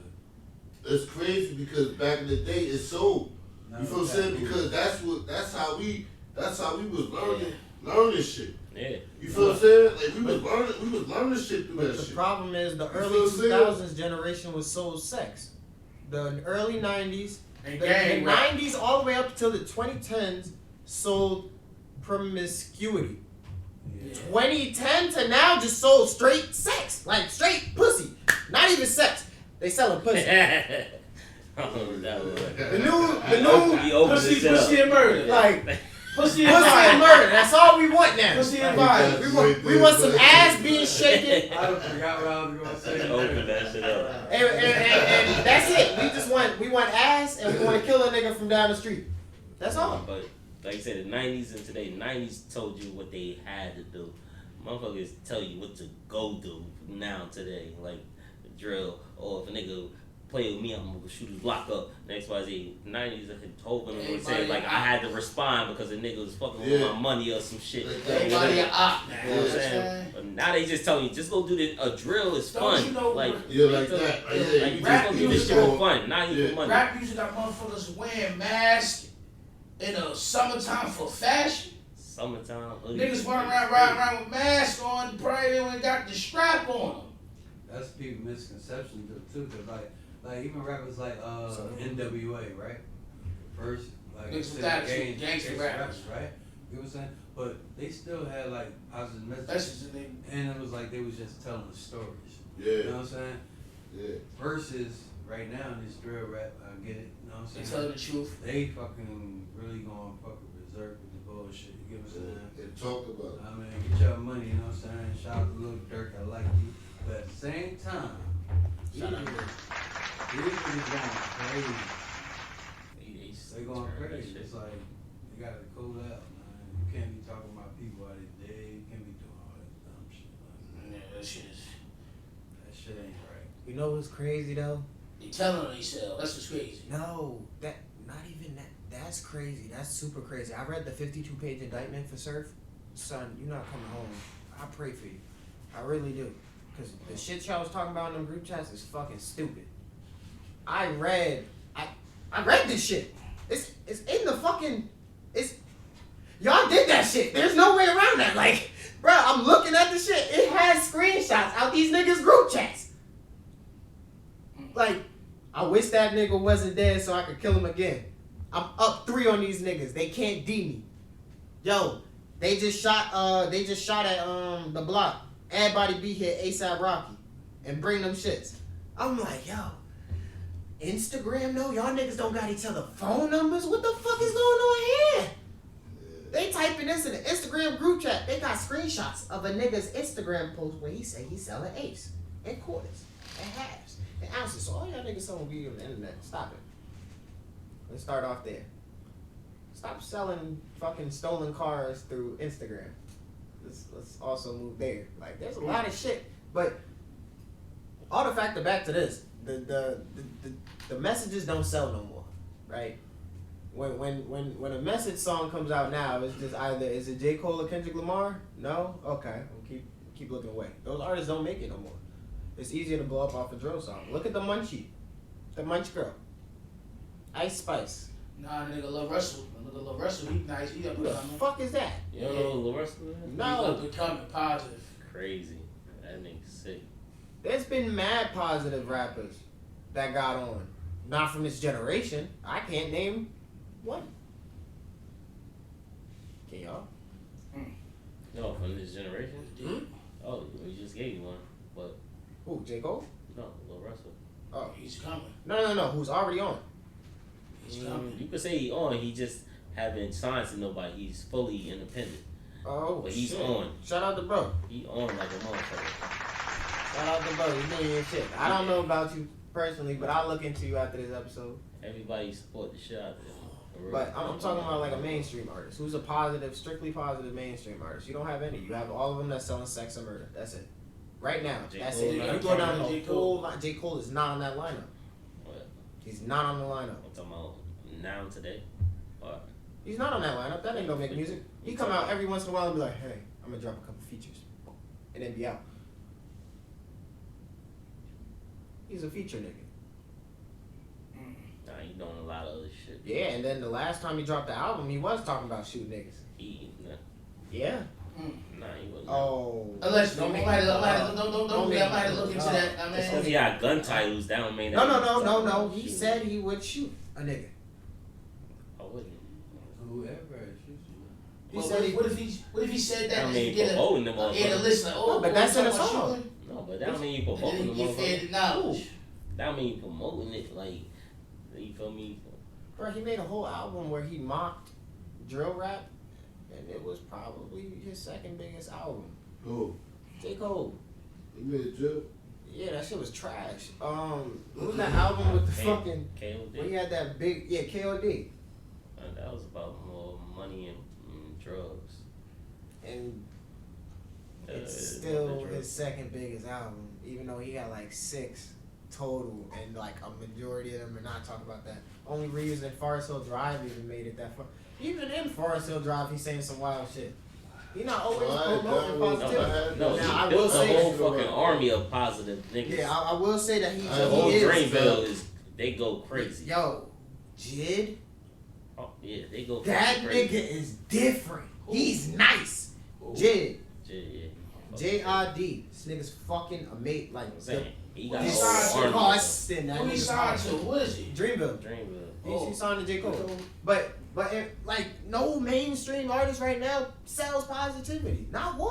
it's crazy because back in the day it sold. You feel what I'm saying? Because that's how we was learning shit. Yeah. You feel what I'm saying? Like we was learning shit through But that the shit. problem is the You early feel what I'm saying? 2000s generation was sold sex. The early 90s, And the gang rap. 90s all the way up till the 2010s sold promiscuity. Yeah. 2010 to now just sold straight sex, like straight pussy, not even sex. They selling pussy. Oh, that was The new we open Pussy, this shit pussy up. and murder. like Pussy pussy and and murder. murder. That's all we want now. Pussy and Like, violence. we want some ass being shaken. I forgot what I was gonna say. Open that shit up. And that's it. We want ass and we want to kill a nigga from down the street. That's all. But like you said, the 90s and today, 90s told you what they had to do. Motherfuckers tell you what to go do now today. Like the drill, or if a nigga play with me, I'm gonna shoot his block up. Next YZ, 90s, I could hoping would say like I had to respond because the nigga was fucking with my money or some shit. Everybody an op now. You know what I'm saying? But now they just tell you, just go do a drill is Don't fun. you know like what- Yeah, like that. Like you just Rap gonna do this music shit go- for fun, not even for money. Rap music got motherfuckers wearing masks in the summertime for fashion. Summertime. Niggas running around, riding around with masks on, probably they ain't got the strap on them. That's people's misconception too, cause like even rappers like NWA, right? First, like Niggas say with that gang- gangster rappers. right? You know what I'm saying? But they still had like positive messages, That's just they. and it was like they was just telling the stories. You Yeah, know what I'm saying? yeah. Versus right now in this drill rap, I get it. You know what I'm They saying? telling the truth. They fucking really going fucking berserk with the bullshit. You get what I'm saying? And talk about it. I mean, get your money, you know what I'm saying? Shout out to Lil Durk, I like you. But at the same time, Shout out. these niggas going crazy. They going crazy. It's like, you gotta cool out, man. You can't be talking about people out there dead. You can't be doing all that dumb shit. Like, Yeah, that shit is. that shit ain't right. You know what's crazy though? They telling on themselves. That's what's crazy. No, that not even that. That's crazy. That's super crazy. I read the 52-page indictment for Surf. Son, you're not coming home. I pray for you. I really do. Cause the shit y'all was talking about in them group chats is fucking stupid. I read this shit. It's in the fucking. Y'all did that shit. There's no way around that. Like, bro, I'm looking at the shit. It has screenshots out these niggas' group chats. Like, I wish that nigga wasn't dead so I could kill him again. I'm up 3 on these niggas. They can't D me. Yo, they just shot at the block. Everybody be here ASAP Rocky and bring them shits. I'm like, yo, Instagram though? Y'all niggas don't got each other phone numbers? What the fuck is going on here? They typing this in the Instagram group chat. They got screenshots of a nigga's Instagram post where he say he's selling apes and quarters and halves and ounces. So all y'all niggas selling weed on the internet. Stop it. Let's start off there. Stop selling fucking stolen cars through Instagram. Let's also move there. Like, there's a lot of shit, but all the factor back to this, the messages don't sell no more, right? When a message song comes out now, it's just either is it J. Cole or Kendrick Lamar? No, okay, we'll keep looking away. Those artists don't make it no more. It's easier to blow up off a drill song. Look at the Munch Girl, Ice Spice. Nah, nigga Lil Russell. Nigga Lil Russell, he nice. He up Who and the coming. fuck is that? You don't know Lil Russell? He No. up and coming, positive. Crazy. That nigga's sick. There's been mad positive rappers that got on. Not from this generation. I can't name one. Can y'all? No, from this generation. Hmm? Oh, we just gave you one, but Who? J. Cole? no, Lil Russell. Oh. He's coming. No. Who's already on? He's coming. You could say he on. He just haven't signed to nobody. He's fully independent. Oh, But he's shit. on. Shout out to bro. He on like a motherfucker. Shout out to bro. You doing your shit. I don't know about you personally, but I'll look into you after this episode. Everybody support the shit out of him. For real. But I'm talking about like a mainstream artist. Who's a positive, strictly positive mainstream artist. You don't have any. You have all of them that's selling sex and murder. That's it. Right now. J. That's Cole it. not You go down J. the Cole. whole line. J. Cole is not on that lineup. What? He's not on the lineup. I'm talking about now today. Or He's not on that lineup. That ain't gonna make music. He come out every once in a while and be like, hey, I'm gonna drop a couple features. And then be out. He's a feature nigga. nah, he doing a lot of other shit. Yeah, and then the last time he dropped the album, he was talking about shooting niggas. He Yeah. nah, he wasn't. Oh. Allegedly, Don't I make might me- have to look into that. I Just because mean, he got gun titles, that don't mean that. No. He said he would shoot a nigga. I wouldn't. Whoever shoots you. He well, said what if he said that I and mean, you get promoting them a motherfuckers. listen? Oh, No, but that's in the talking about song. shooting? No, but that don't mean you And promoting then the you get motherfucker. fed knowledge. That don't mean you promoting it. Like, you feel me? Bro, he made a whole album where he mocked drill rap, and it was probably his second biggest album. Who? J. Cole. He made a joke. Yeah, that shit was trash. What was that album with the fucking when he KOD. had that big KOD? That was about more money and drugs. And it's It's still more than drugs. his second biggest album, even though he got like 6 total, and like a majority of them are not talking about that. Only reason Forest Hill Drive even made it that far. Even in Forest Hill Drive, he's saying some wild shit. He not always promoting positivity. No, Now, I he will built a say- whole fucking army of positive niggas. Yeah, I will say that the he whole is. Dreamville is, they go crazy. Yo, Jid, Oh, yeah, they go that crazy. nigga is different. He's nice. Oh. Jid, Yeah. J-I-D. This nigga's fucking amazing. Like, I'm saying, he got a He's whole signed to army. disgusting. That Who he nigga's signed hard. to? What is he? Dreamville. Dreamville. He signed to J. Cole. But like no mainstream artist right now sells positivity. Not one.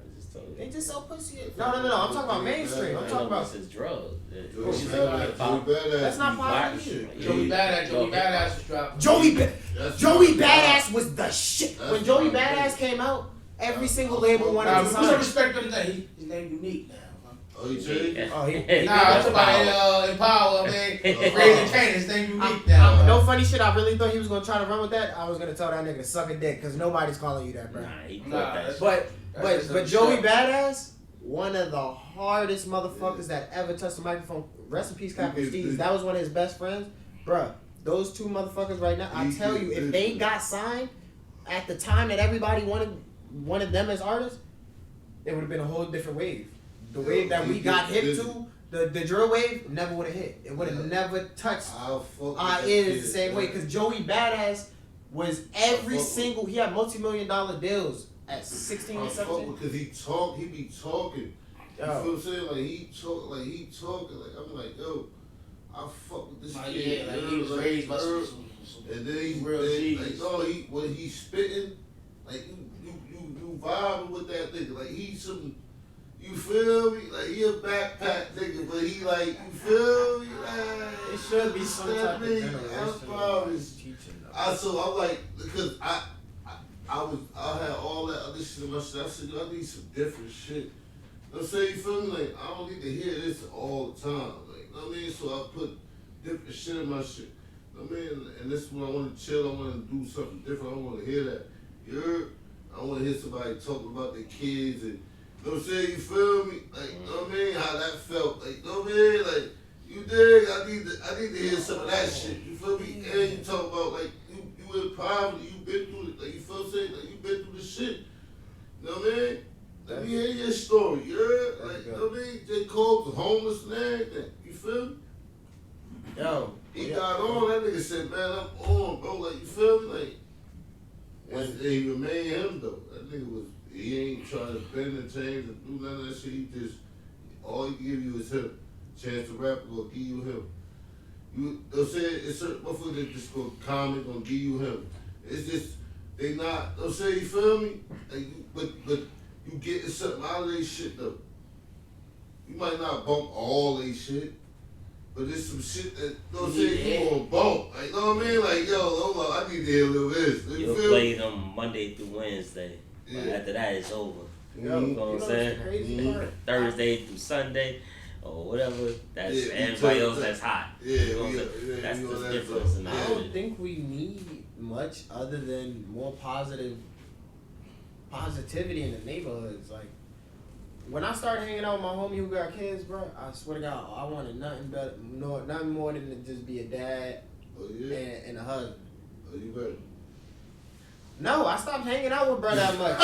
I just told you. They just sell pussy. No. I'm talking about mainstream. I'm talking about. his drugs. Joey Badass. That's not positive either. Joey Badass was dropping. Joey Badass was the shit. When Joey Badass came out, every single label wanted Nah, to but put some sign. respect on his name. His name unique now. Oh, he changed? Oh, he Nah, I'm talking about Empower, man. Raising Cain, his name unique now. no funny shit. I really thought he was gonna try to run with that. I was gonna tell that nigga to suck a dick because nobody's calling you that, bro. Nah, he put Nah, that that's- shit. But Joey Badass, one of the hardest motherfuckers that ever touched the microphone. Rest in peace, Captain Steez. That was one of his best friends, bruh. Those two motherfuckers right now. I tell you, if they got signed at the time that everybody wanted them as artists, it would have been a whole different wave. The wave that we got hip to, the drill wave, never would have hit. It would have never touched our ears the same way. Because Joey Badass was every single. He had multi-million-dollar deals at 16 I and fuck 17. because he be talking. You Yo. feel what I'm saying? Like he talking. Like I'm like, yo, I fuck with this Like, kid. yeah, like he was raised by some And then he real G's. like, no, when he spitting, like you vibing with that nigga. Like he's some, you feel me? Like he a backpack nigga, but he like, you feel me? Like, It should be some that type of nigga, generational I'm teaching. though. So I'm like, because I had all that other shit in my shit. I said, yo, I need some different shit. You know what I'm saying? You feel me? Like, I don't need to hear this all the time. Like, you know what I mean? So I put different shit in my shit. You know what I mean? And this is when I want to chill. I want to do something different. I don't want to hear that. You heard? I want to hear somebody talking about their kids and, you know what I'm saying? You feel me? Like, you know what I mean? How that felt. Like, you know what I mean? Like, you dig? I need to hear some of that shit. You feel me? And you talk about, like, you in poverty, you been through it. Like, you feel what I'm saying? Like, you been through the shit. You know what I mean? Let me hear your story, you heard? Like, you know what I mean? J. Cole's homeless and everything. You feel me? Yo, He got on, that nigga said, man, I'm on, bro. Like, you feel me? Like, And he remained him though. That nigga was, he ain't trying to bend and change and do none of that shit. He just, all he give you is him. Chance to rap, gonna give you him. They'll say it's certain motherfuckers that just gonna comment, gonna give you him. It's just, they not, they'll say, you feel me? Like, but you getting something out of this shit though. You might not bump all they shit, but there's some shit that don't say you gonna bump. Like, you know what I mean? Like, yo, hold on, I need to hear a little this. You'll play them Monday through Wednesday. But after that, it's over. You know what I'm saying? Thursday through Sunday or whatever. That's everybody else that's hot. Yeah, you know that's the difference. In I don't think we need much other than more positivity in the neighborhoods. Like, when I started hanging out with my homie who got kids, bro, I swear to God, I wanted nothing better, nothing more than to just be a dad and a husband. Oh, you better. No, I stopped hanging out with bro that much.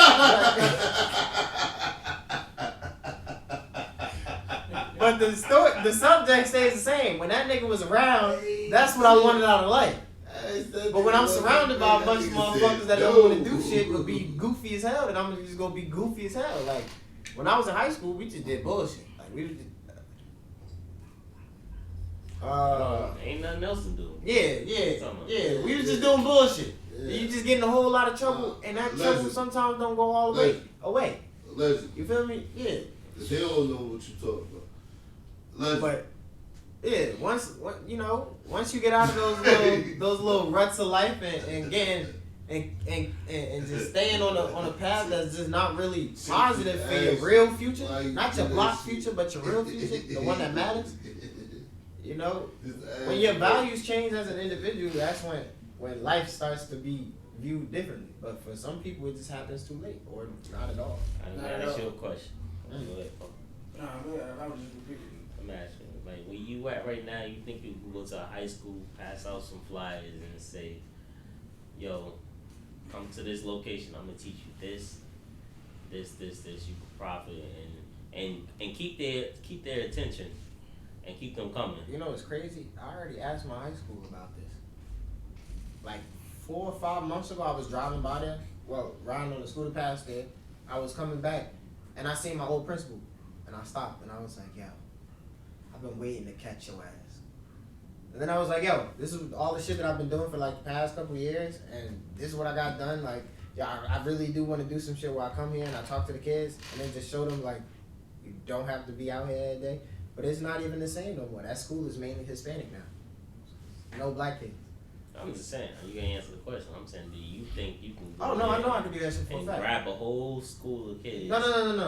But the subject stays the same. When that nigga was around, that's what I wanted out of life. But when I'm surrounded by a bunch of motherfuckers that don't want to do shit but be goofy as hell, then I'm just gonna be goofy as hell. Like, when I was in high school, we just did bullshit. Like, we just ain't nothing else to do. Yeah. We was just doing bullshit. Yeah. You just get in a whole lot of trouble, and that trouble sometimes don't go all the way away. Legend. You feel me? Yeah. They don't know what you talking about. Legend. But yeah, once you get out of those little ruts of life and getting and just staying on a path that's just not really positive for your real future, not your block future, but your real future, the one that matters. You know, when your values change as an individual, that's when life starts to be viewed differently. But for some people, it just happens too late, or not at all. I'm gonna ask you a question. I was just repeating. I'm asking, like, where you at right now, you think you can go to a high school, pass out some flyers, and say, yo, come to this location, I'm gonna teach you this, you can profit and keep their attention and keep them coming. You know what's crazy? I already asked my high school about this. Like 4 or 5 months ago, I was driving by there, riding on the scooter past there. I was coming back, and I seen my old principal, and I stopped, and I was like, yo, I've been waiting to catch your ass. And then I was like, yo, this is all the shit that I've been doing for like the past couple of years, and this is what I got done. Like, yeah, I really do want to do some shit where I come here and I talk to the kids, and then just show them, like, you don't have to be out here every day. But it's not even the same no more. That school is mainly Hispanic now. No black kids. I'm just saying, you can't answer the question. I'm saying, do you think you can go I know I can do that shit for a and fact. grab a whole school of kids? No.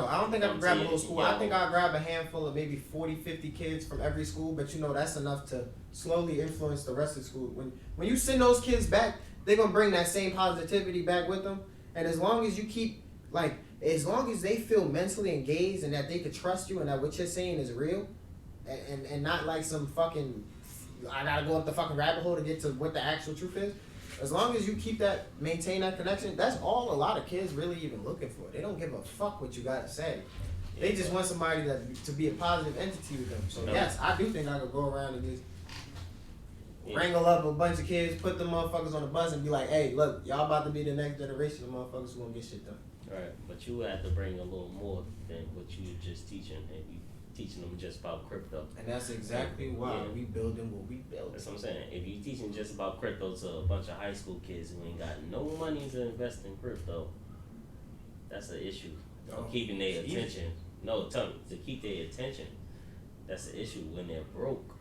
I don't think I can grab a whole school. I think I'll grab a handful of maybe 40, 50 kids from every school, but you know, that's enough to slowly influence the rest of the school. When you send those kids back, they're going to bring that same positivity back with them. And as long as you keep, like, as long as they feel mentally engaged and that they could trust you and that what you're saying is real and not like some fucking, I gotta go up the fucking rabbit hole to get to what the actual truth is. As long as you maintain that connection, that's all a lot of kids really even looking for. They don't give a fuck what you gotta say. They just want somebody to be a positive entity with them. So yes, I do think I could go around and just wrangle up a bunch of kids, put them motherfuckers on the bus and be like, hey, look, y'all about to be the next generation of motherfuckers who gonna get shit done. Right, but you have to bring a little more than what you were just teaching, and you teaching them just about crypto. And that's exactly why we building what we build. That's what I'm saying. If you teaching just about crypto to a bunch of high school kids who ain't got no money to invest in crypto, that's an issue. Keeping their attention. No, tell me, to keep their attention, that's the issue when they're broke.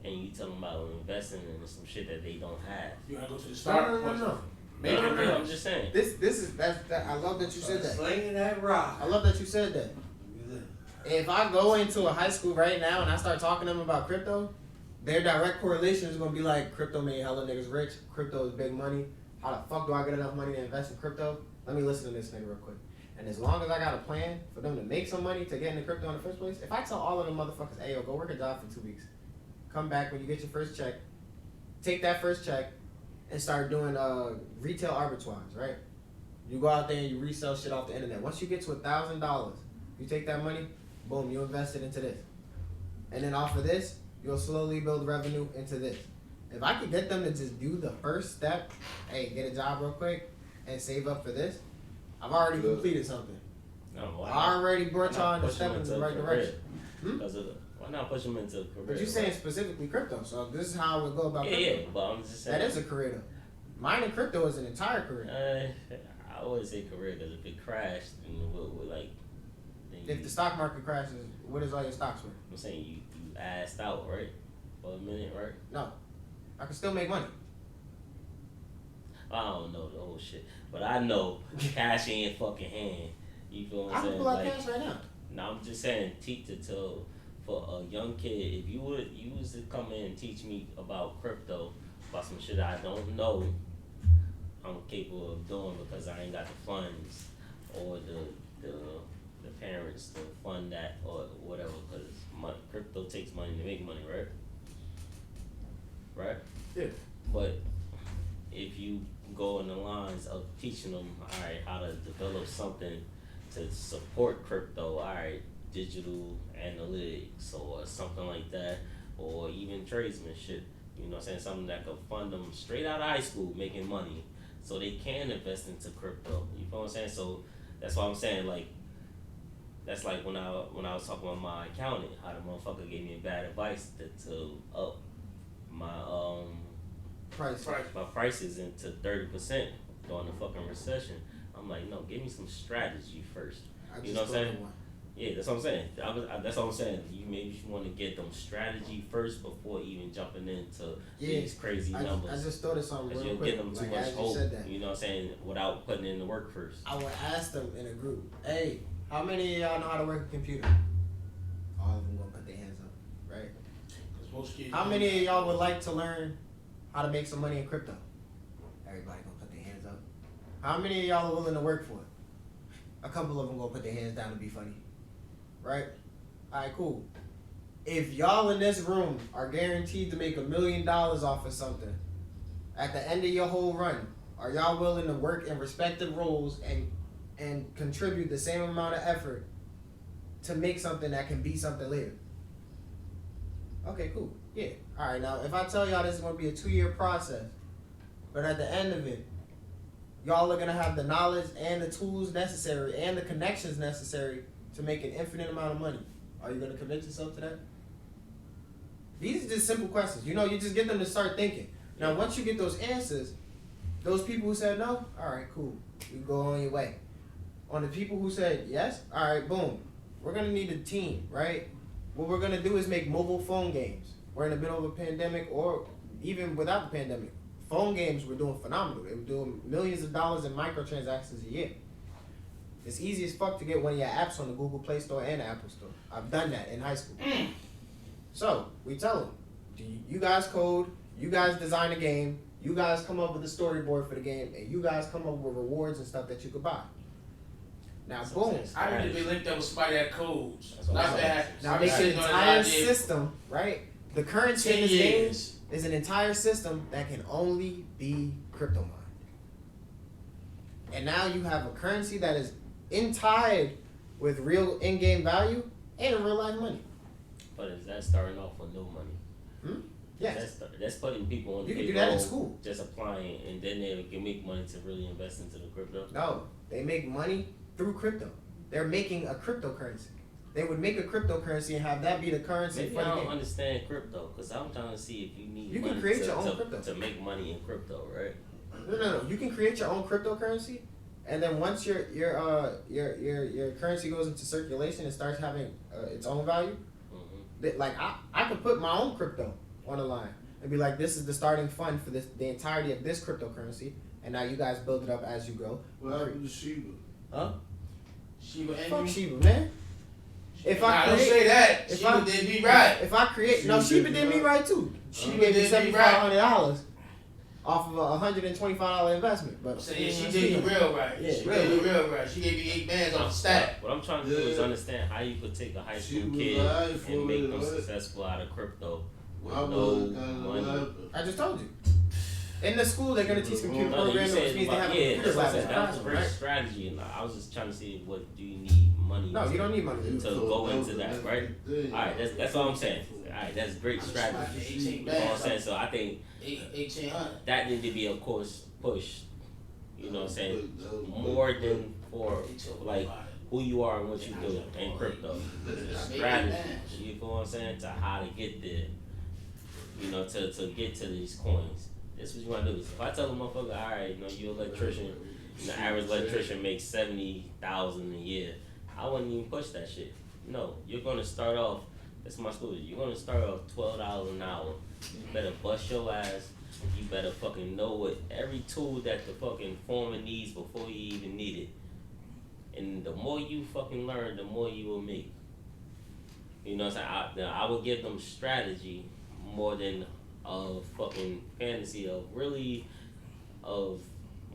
And you tell them about investing in some shit that they don't have. You gotta go to the start. No. I'm just saying. This is that. I love that you said that. Slinging that rock. I love that you said that. If I go into a high school right now and I start talking to them about crypto, their direct correlation is gonna be like, crypto made hella niggas rich. Crypto is big money. How the fuck do I get enough money to invest in crypto? Let me listen to this nigga real quick. And as long as I got a plan for them to make some money to get into crypto in the first place, if I tell all of them motherfuckers, hey yo, go work a job for 2 weeks, come back when you get your first check, take that first check, and start doing retail arbitrage, right? You go out there and you resell shit off the internet. Once you get to $1,000, you take that money, boom, you invest it into this. And then off of this, you'll slowly build revenue into this. If I could get them to just do the first step, hey, get a job real quick, and save up for this, I've already completed something. No, why I not? already brought Why y'all not in the push step them in the into a right career? direction. Because of why not push them into a career? But you saying specifically crypto, so this is how I would go about Yeah, crypto. yeah, but I'm just saying. That is a career though. Mining crypto is an entire career. I always say career because if it crashed, then we're like. Then If the stock market crashes, what is all your stocks worth? I'm saying you assed out, right? For a minute, right? No. I can still make money. I don't know the whole shit, but I know cash in fucking hand. You feel what I I'm can saying? pull out Like, cash right now. now I'm just saying, teach it to for a young kid. If you was to come in and teach me about crypto, about some shit I don't know, I'm capable of doing because I ain't got the funds or the parents to fund that or whatever. Because crypto takes money to make money, right? Right. Yeah. But if you go in the lines of teaching them, all right, how to develop something to support crypto, all right, digital analytics or something like that, or even tradesmanship, you know what I'm saying, something that could fund them straight out of high school making money so they can invest into crypto, you feel what I'm saying? So that's why I'm saying, like, that's like when I was talking about my accountant, how the motherfucker gave me bad advice to up my my prices into 30% during the fucking recession. I'm like, no, give me some strategy first. You know what I'm saying? Yeah, that's what I'm saying. That's what I'm saying. You maybe want to get them strategy first before even jumping into these crazy numbers. I just thought of something real you'll quick. give them too Like, much as hope. you said that. You know what I'm saying? Without putting in the work first. I would ask them in a group, hey, how many of y'all know how to work a computer? All of them gonna put their hands up, right? Most kids How many of y'all would like to learn how to make some money in crypto? Everybody gonna put their hands up. How many of y'all are willing to work for it? A couple of them gonna put their hands down to be funny, right? All right, cool. If y'all in this room are guaranteed to make $1 million off of something, at the end of your whole run, are y'all willing to work in respective roles and contribute the same amount of effort to make something that can be something later? Okay, cool. Yeah. All right, now if I tell y'all this is going to be a 2-year process, but at the end of it, y'all are going to have the knowledge and the tools necessary and the connections necessary to make an infinite amount of money, are you going to commit yourself to that? These are just simple questions. You know, you just get them to start thinking. Now, once you get those answers, those people who said no, all right, cool. You go on your way. On the people who said yes, all right, boom. We're going to need a team, right? What we're going to do is make mobile phone games. We're in the middle of a pandemic, or even without the pandemic. Phone games were doing phenomenal. They were doing millions of dollars in microtransactions a year. It's easy as fuck to get one of your apps on the Google Play Store and the Apple Store. I've done that in high school. So, we tell them, you guys code, you guys design a game, you guys come up with a storyboard for the game, and you guys come up with rewards and stuff that you could buy. Now, boom. I need to be linked up with somebody that codes. That's what Not I'm bad. Now, I'm make an sitting on entire an idea. system, right? The currency in 10 this game years. is an entire system that can only be crypto mined. And now you have a currency that is tied with real in-game value and real life money. But is that starting off with no money? Yes. That's putting people on the You can do payroll, that in school. just applying, and then they can make money to really invest into the crypto. No, they make money through crypto. They're making a cryptocurrency. They would make a cryptocurrency and have that be the currency Maybe for I the don't game. understand crypto because I'm trying to see if you need You can money create your own to crypto. make money in crypto, right? No. You can create your own cryptocurrency, and then once your currency goes into circulation and starts having its own value, like I could put my own crypto on the line and be like, this is the starting fund for the entirety of this cryptocurrency, and now you guys build it up as you go. What happened to Shiba? Huh? Shiba Fuck Inu. Shiba, man. If I Don't create, say that. if Shiba I- did me right. if I create, no, Shiba did me right too. She Shiba gave me did me right. $7,500 off of a $125 investment, but So yeah, she did the real right. Yeah, she real. did the real right. She gave me 8 bands off the stack. What I'm trying to do is understand how you could take a high school was kid live for and make it, them right? successful out of crypto with I no wasn't kind of money. laughing. I just told you. In the school, they're gonna teach computer No, you programming, which said means they have about, a yeah, computer that's what I lab in said. the That was a classroom, great right? strategy, and I was just trying to see what do you need money No, to, you don't need money. to go into that, right? All right, that's all I'm saying. All right, that's great strategy. 18 That's all I'm bands. saying. So I think 1800. that need to be, of course, pushed. You know what I'm saying? More than for like who you are and what you do in crypto. Strategy. You know what I'm saying? To how to get there. You know, to get to these coins. That's what you want to do. If I tell a motherfucker, all right, you know, you're an electrician, and the average electrician makes $70,000 a year, I wouldn't even push that shit. No, you're gonna start off. That's my school. You're gonna start off $12 an hour. You better bust your ass. You better fucking know what every tool that the fucking foreman needs before you even need it. And the more you fucking learn, the more you will make. You know what I'm saying? I would give them strategy more than a fucking fantasy of really of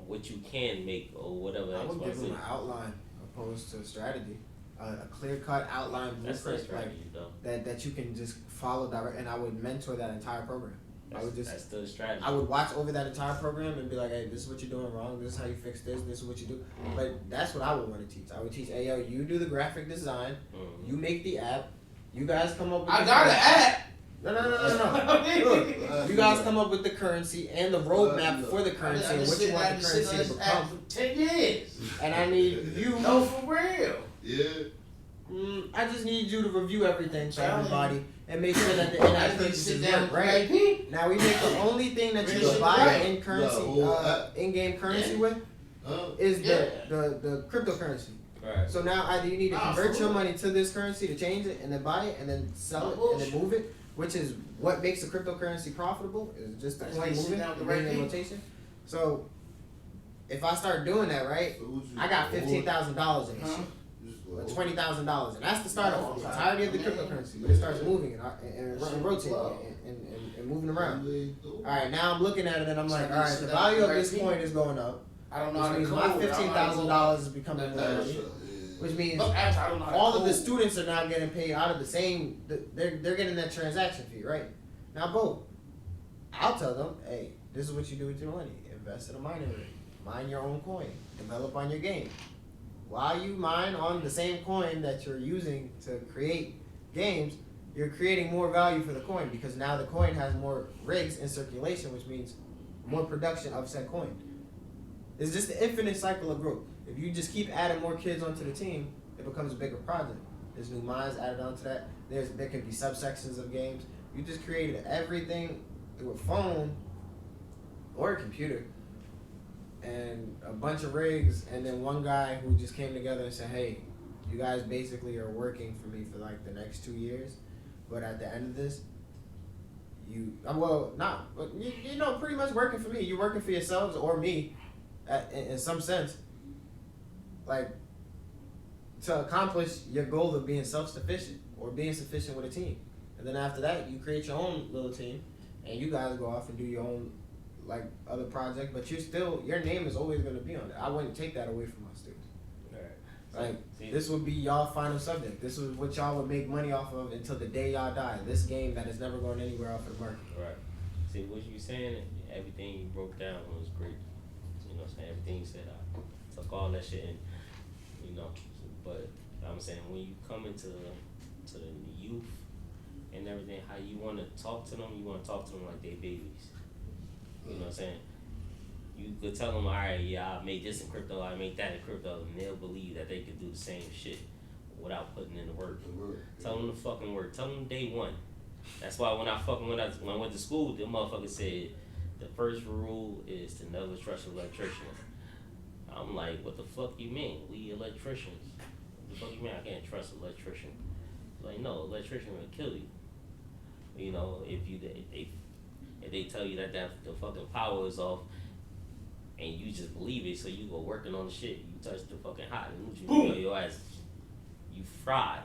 what you can make or whatever. I would give them an outline opposed to strategy. A clear-cut outline blueprint like that you can just follow direct, and I would mentor that entire program. That's the strategy. I would watch over that entire program and be like, hey, this is what you're doing wrong. This is how you fix this. This is what you do. But that's what I would want to teach. I would teach, hey, yo, you do the graphic design. Mm-hmm. You make the app. You guys come up with I got an app. No. Look, you guys come up with the currency and the roadmap for the currency and what you want the currency to become. For 10 years. And I need you. No, for real. Yeah. I just need you to review everything for everybody and make sure that the in-app purchases work right. Now we make the only thing that you can buy in currency, in-game currency with, is the cryptocurrency. Right. So now either you need to convert your money to this currency to change it and then buy it and then sell it and then move it, which is what makes the cryptocurrency profitable, is just the coin moving and being in rotation. So if I start doing that, right, I got $15,000 in this shit. $20,000, and that's the start of the entirety of the cryptocurrency. But it starts moving and rotating and moving around. All right, now I'm looking at it and I'm like, all right, the value of this coin is going up. I don't know how to means my $15,000 is becoming more money, which means all of the students are now getting paid out of the same. They're getting that transaction fee, right? Now, boom. I'll tell them, hey, this is what you do with your money. Invest in a mining rig. Mine your own coin. Develop on your game. While you mine on the same coin that you're using to create games, you're creating more value for the coin because now the coin has more rigs in circulation, which means more production of said coin. It's just the infinite cycle of growth. If you just keep adding more kids onto the team, it becomes a bigger project. There's new mines added onto that. There can be subsections of games. You just created everything through a phone or a computer and a bunch of rigs, and then one guy who just came together and said, hey, you guys basically are working for me for like the next 2 years, but at the end of this, you know, pretty much working for me. You're working for yourselves or me in some sense, like to accomplish your goal of being self-sufficient or being sufficient with a team. And then after that, you create your own little team and you guys go off and do your own like other project, but your name is always going to be on it. I wouldn't take that away from my students. Like, this would be y'all final subject. This is what y'all would make money off of until the day y'all die. This game that is never going anywhere off of the market. Right. See, what you saying, everything you broke down was great. You know what I'm saying? Everything you said, I took all that shit in, you know. But I'm saying, when you come into the youth and everything, how you want to talk to them, you want to talk to them like they babies. You know what I'm saying? You could tell them, all right, yeah, I made this in crypto, I made that in crypto, and they'll believe that they could do the same shit without putting in the work. Tell them to fucking work. Tell them day one. That's why when I went to school, the motherfucker said the first rule is to never trust an electrician. I'm like, what the fuck you mean? We electricians. What the fuck you mean I can't trust an electrician? Like, no, electrician will kill you. You know, if they tell you that the fucking power is off, and you just believe it, so you go working on the shit. You touch the fucking hot, and your ass, you fried.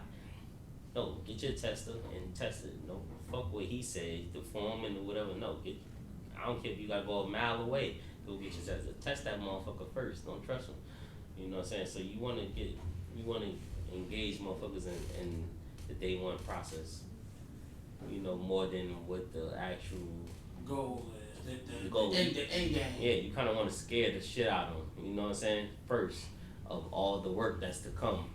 No, get your tester and test it. No, fuck what he said, the foreman or whatever. No, I don't care if you gotta go a mile away. Go get your tester. Test that motherfucker first. Don't trust him. You know what I'm saying? So you wanna engage motherfuckers in the day one process. You know, more than what the actual goal is. The end game. Yeah, you kind of want to scare the shit out of them. You know what I'm saying? First of all the work that's to come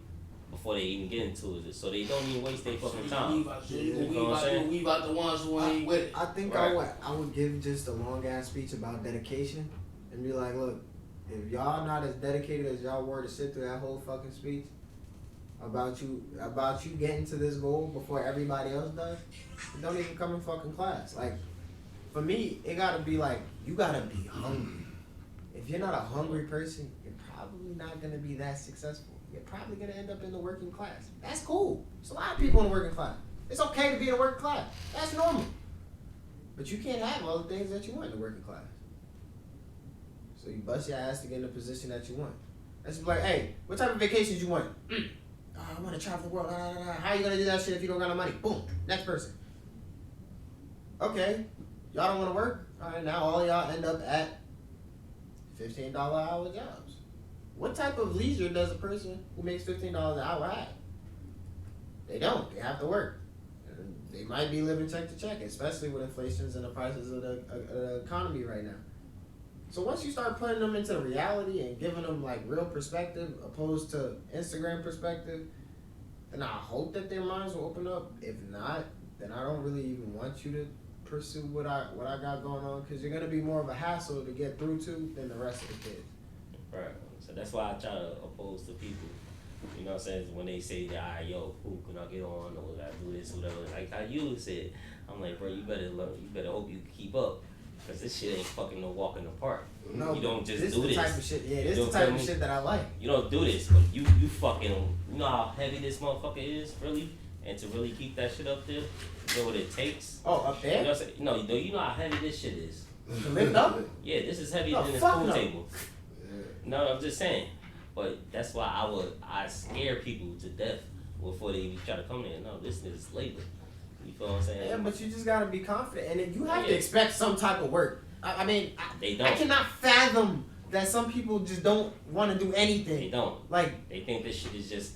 before they even get into it, so they don't even waste their fucking time. We about the ones who ain't with it. I think right. I would give just a long ass speech about dedication and be like, look, if y'all not as dedicated as y'all were to sit through that whole fucking speech about you getting to this goal before everybody else does, don't even come in fucking class. Like, for me, it gotta be like, you gotta be hungry. If you're not a hungry person, you're probably not gonna be that successful. You're probably gonna end up in the working class. That's cool. There's a lot of people in the working class. It's okay to be in the working class. That's normal. But you can't have all the things that you want in the working class. So you bust your ass to get in the position that you want. That's like, hey, what type of vacations you want? Oh, I want to travel the world. How are you gonna do that shit if you don't got no money? Boom. Next person. Okay. Y'all don't want to work? Alright, now all y'all end up at $15 an hour jobs. What type of leisure does a person who makes $15 an hour have? They don't. They have to work. And they might be living check to check, especially with inflations and the prices of the economy right now. So once you start putting them into reality and giving them like real perspective opposed to Instagram perspective, then I hope that their minds will open up. If not, then I don't really even want you to pursue what I got going on, because you're gonna be more of a hassle to get through to than the rest of the kids. Right. So that's why I try to oppose to people. You know what I'm saying? When they say that, yo, who can I get on, or I do this, whatever. Like how you said, I'm like, bro, you better learn. You better hope you keep up, because this shit ain't fucking no walk in the park. No, you don't just this do the this. Type of shit. Yeah, this is the type of shit that I like. You don't do this, but you fucking. You know how heavy this motherfucker is, really, and to really keep that shit up there, you know what it takes. Oh, up there? You know what I'm saying? No, you know how heavy this shit is. To lift up? Yeah, this is heavier than this fuck pool no. table. No, I'm just saying. But that's why I scare people to death before they even try to come there. No, this is labor. You feel what I'm saying? Yeah, but you just gotta be confident, and then you have to expect some type of work. I mean, they don't. I cannot fathom that some people just don't want to do anything. They don't. Like, they think this shit is just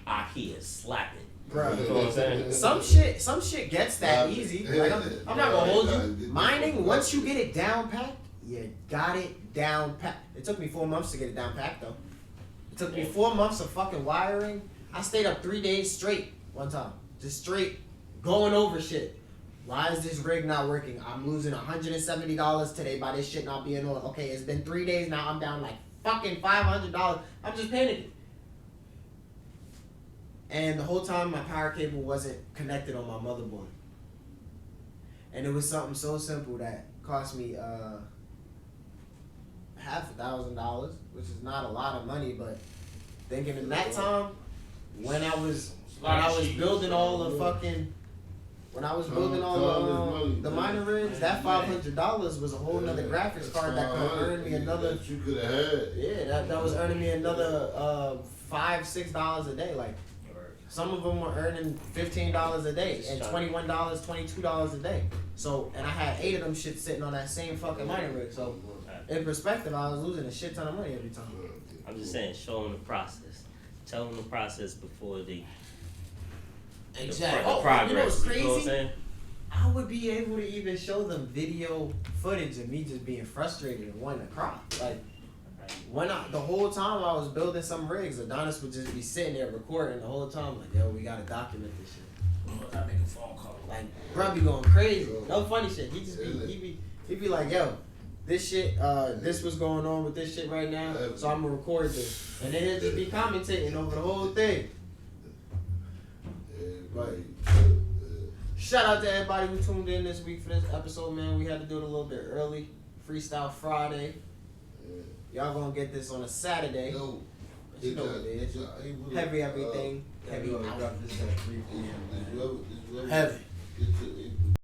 IKEA slapping. Bro, you know what I'm saying? Some shit gets that easy. Like, I'm not gonna hold you. Mining, once you get it down packed, you got it down packed. It took me 4 months to get it down packed though. It took me 4 months of fucking wiring. I stayed up 3 days straight one time, just straight going over shit. Why is this rig not working? I'm losing $170 today by this shit not being on. Okay, it's been 3 days now. I'm down like fucking $500. I'm just panicking. And the whole time my power cable wasn't connected on my motherboard. And it was something so simple that cost me $1,000, which is not a lot of money, but thinking in that time when I was building all the fucking the minor rigs, that $500 was a whole nother graphics card that could earn me another. That you could have had. Yeah, that was earning me another $5-6 a day. Like, some of them were earning $15 a day and $21, $22 a day. So, and I had 8 of them shit sitting on that same fucking minor rig. So, in perspective, I was losing a shit ton of money every time. I'm just saying, show them the process. Tell them the process before they. Exactly. The progress. You know what's crazy? You know what I'm saying? I would be able to even show them video footage of me just being frustrated and wanting to cry. Like, the whole time I was building some rigs, Adonis would just be sitting there recording the whole time, like, yo, we gotta document this shit. I make a phone call. Like, bro be going crazy. No funny shit. He'd be like, yo, this shit, this was going on with this shit right now, so I'm gonna record this. And then he'll just be commentating over the whole thing. But shout out to everybody who tuned in this week for this episode, man. We had to do it a little bit early. Freestyle Friday. Y'all gonna get this on a Saturday. Yo, you know what it is. Heavy everything. Heavy. Drop this at 3 p.m. Heavy.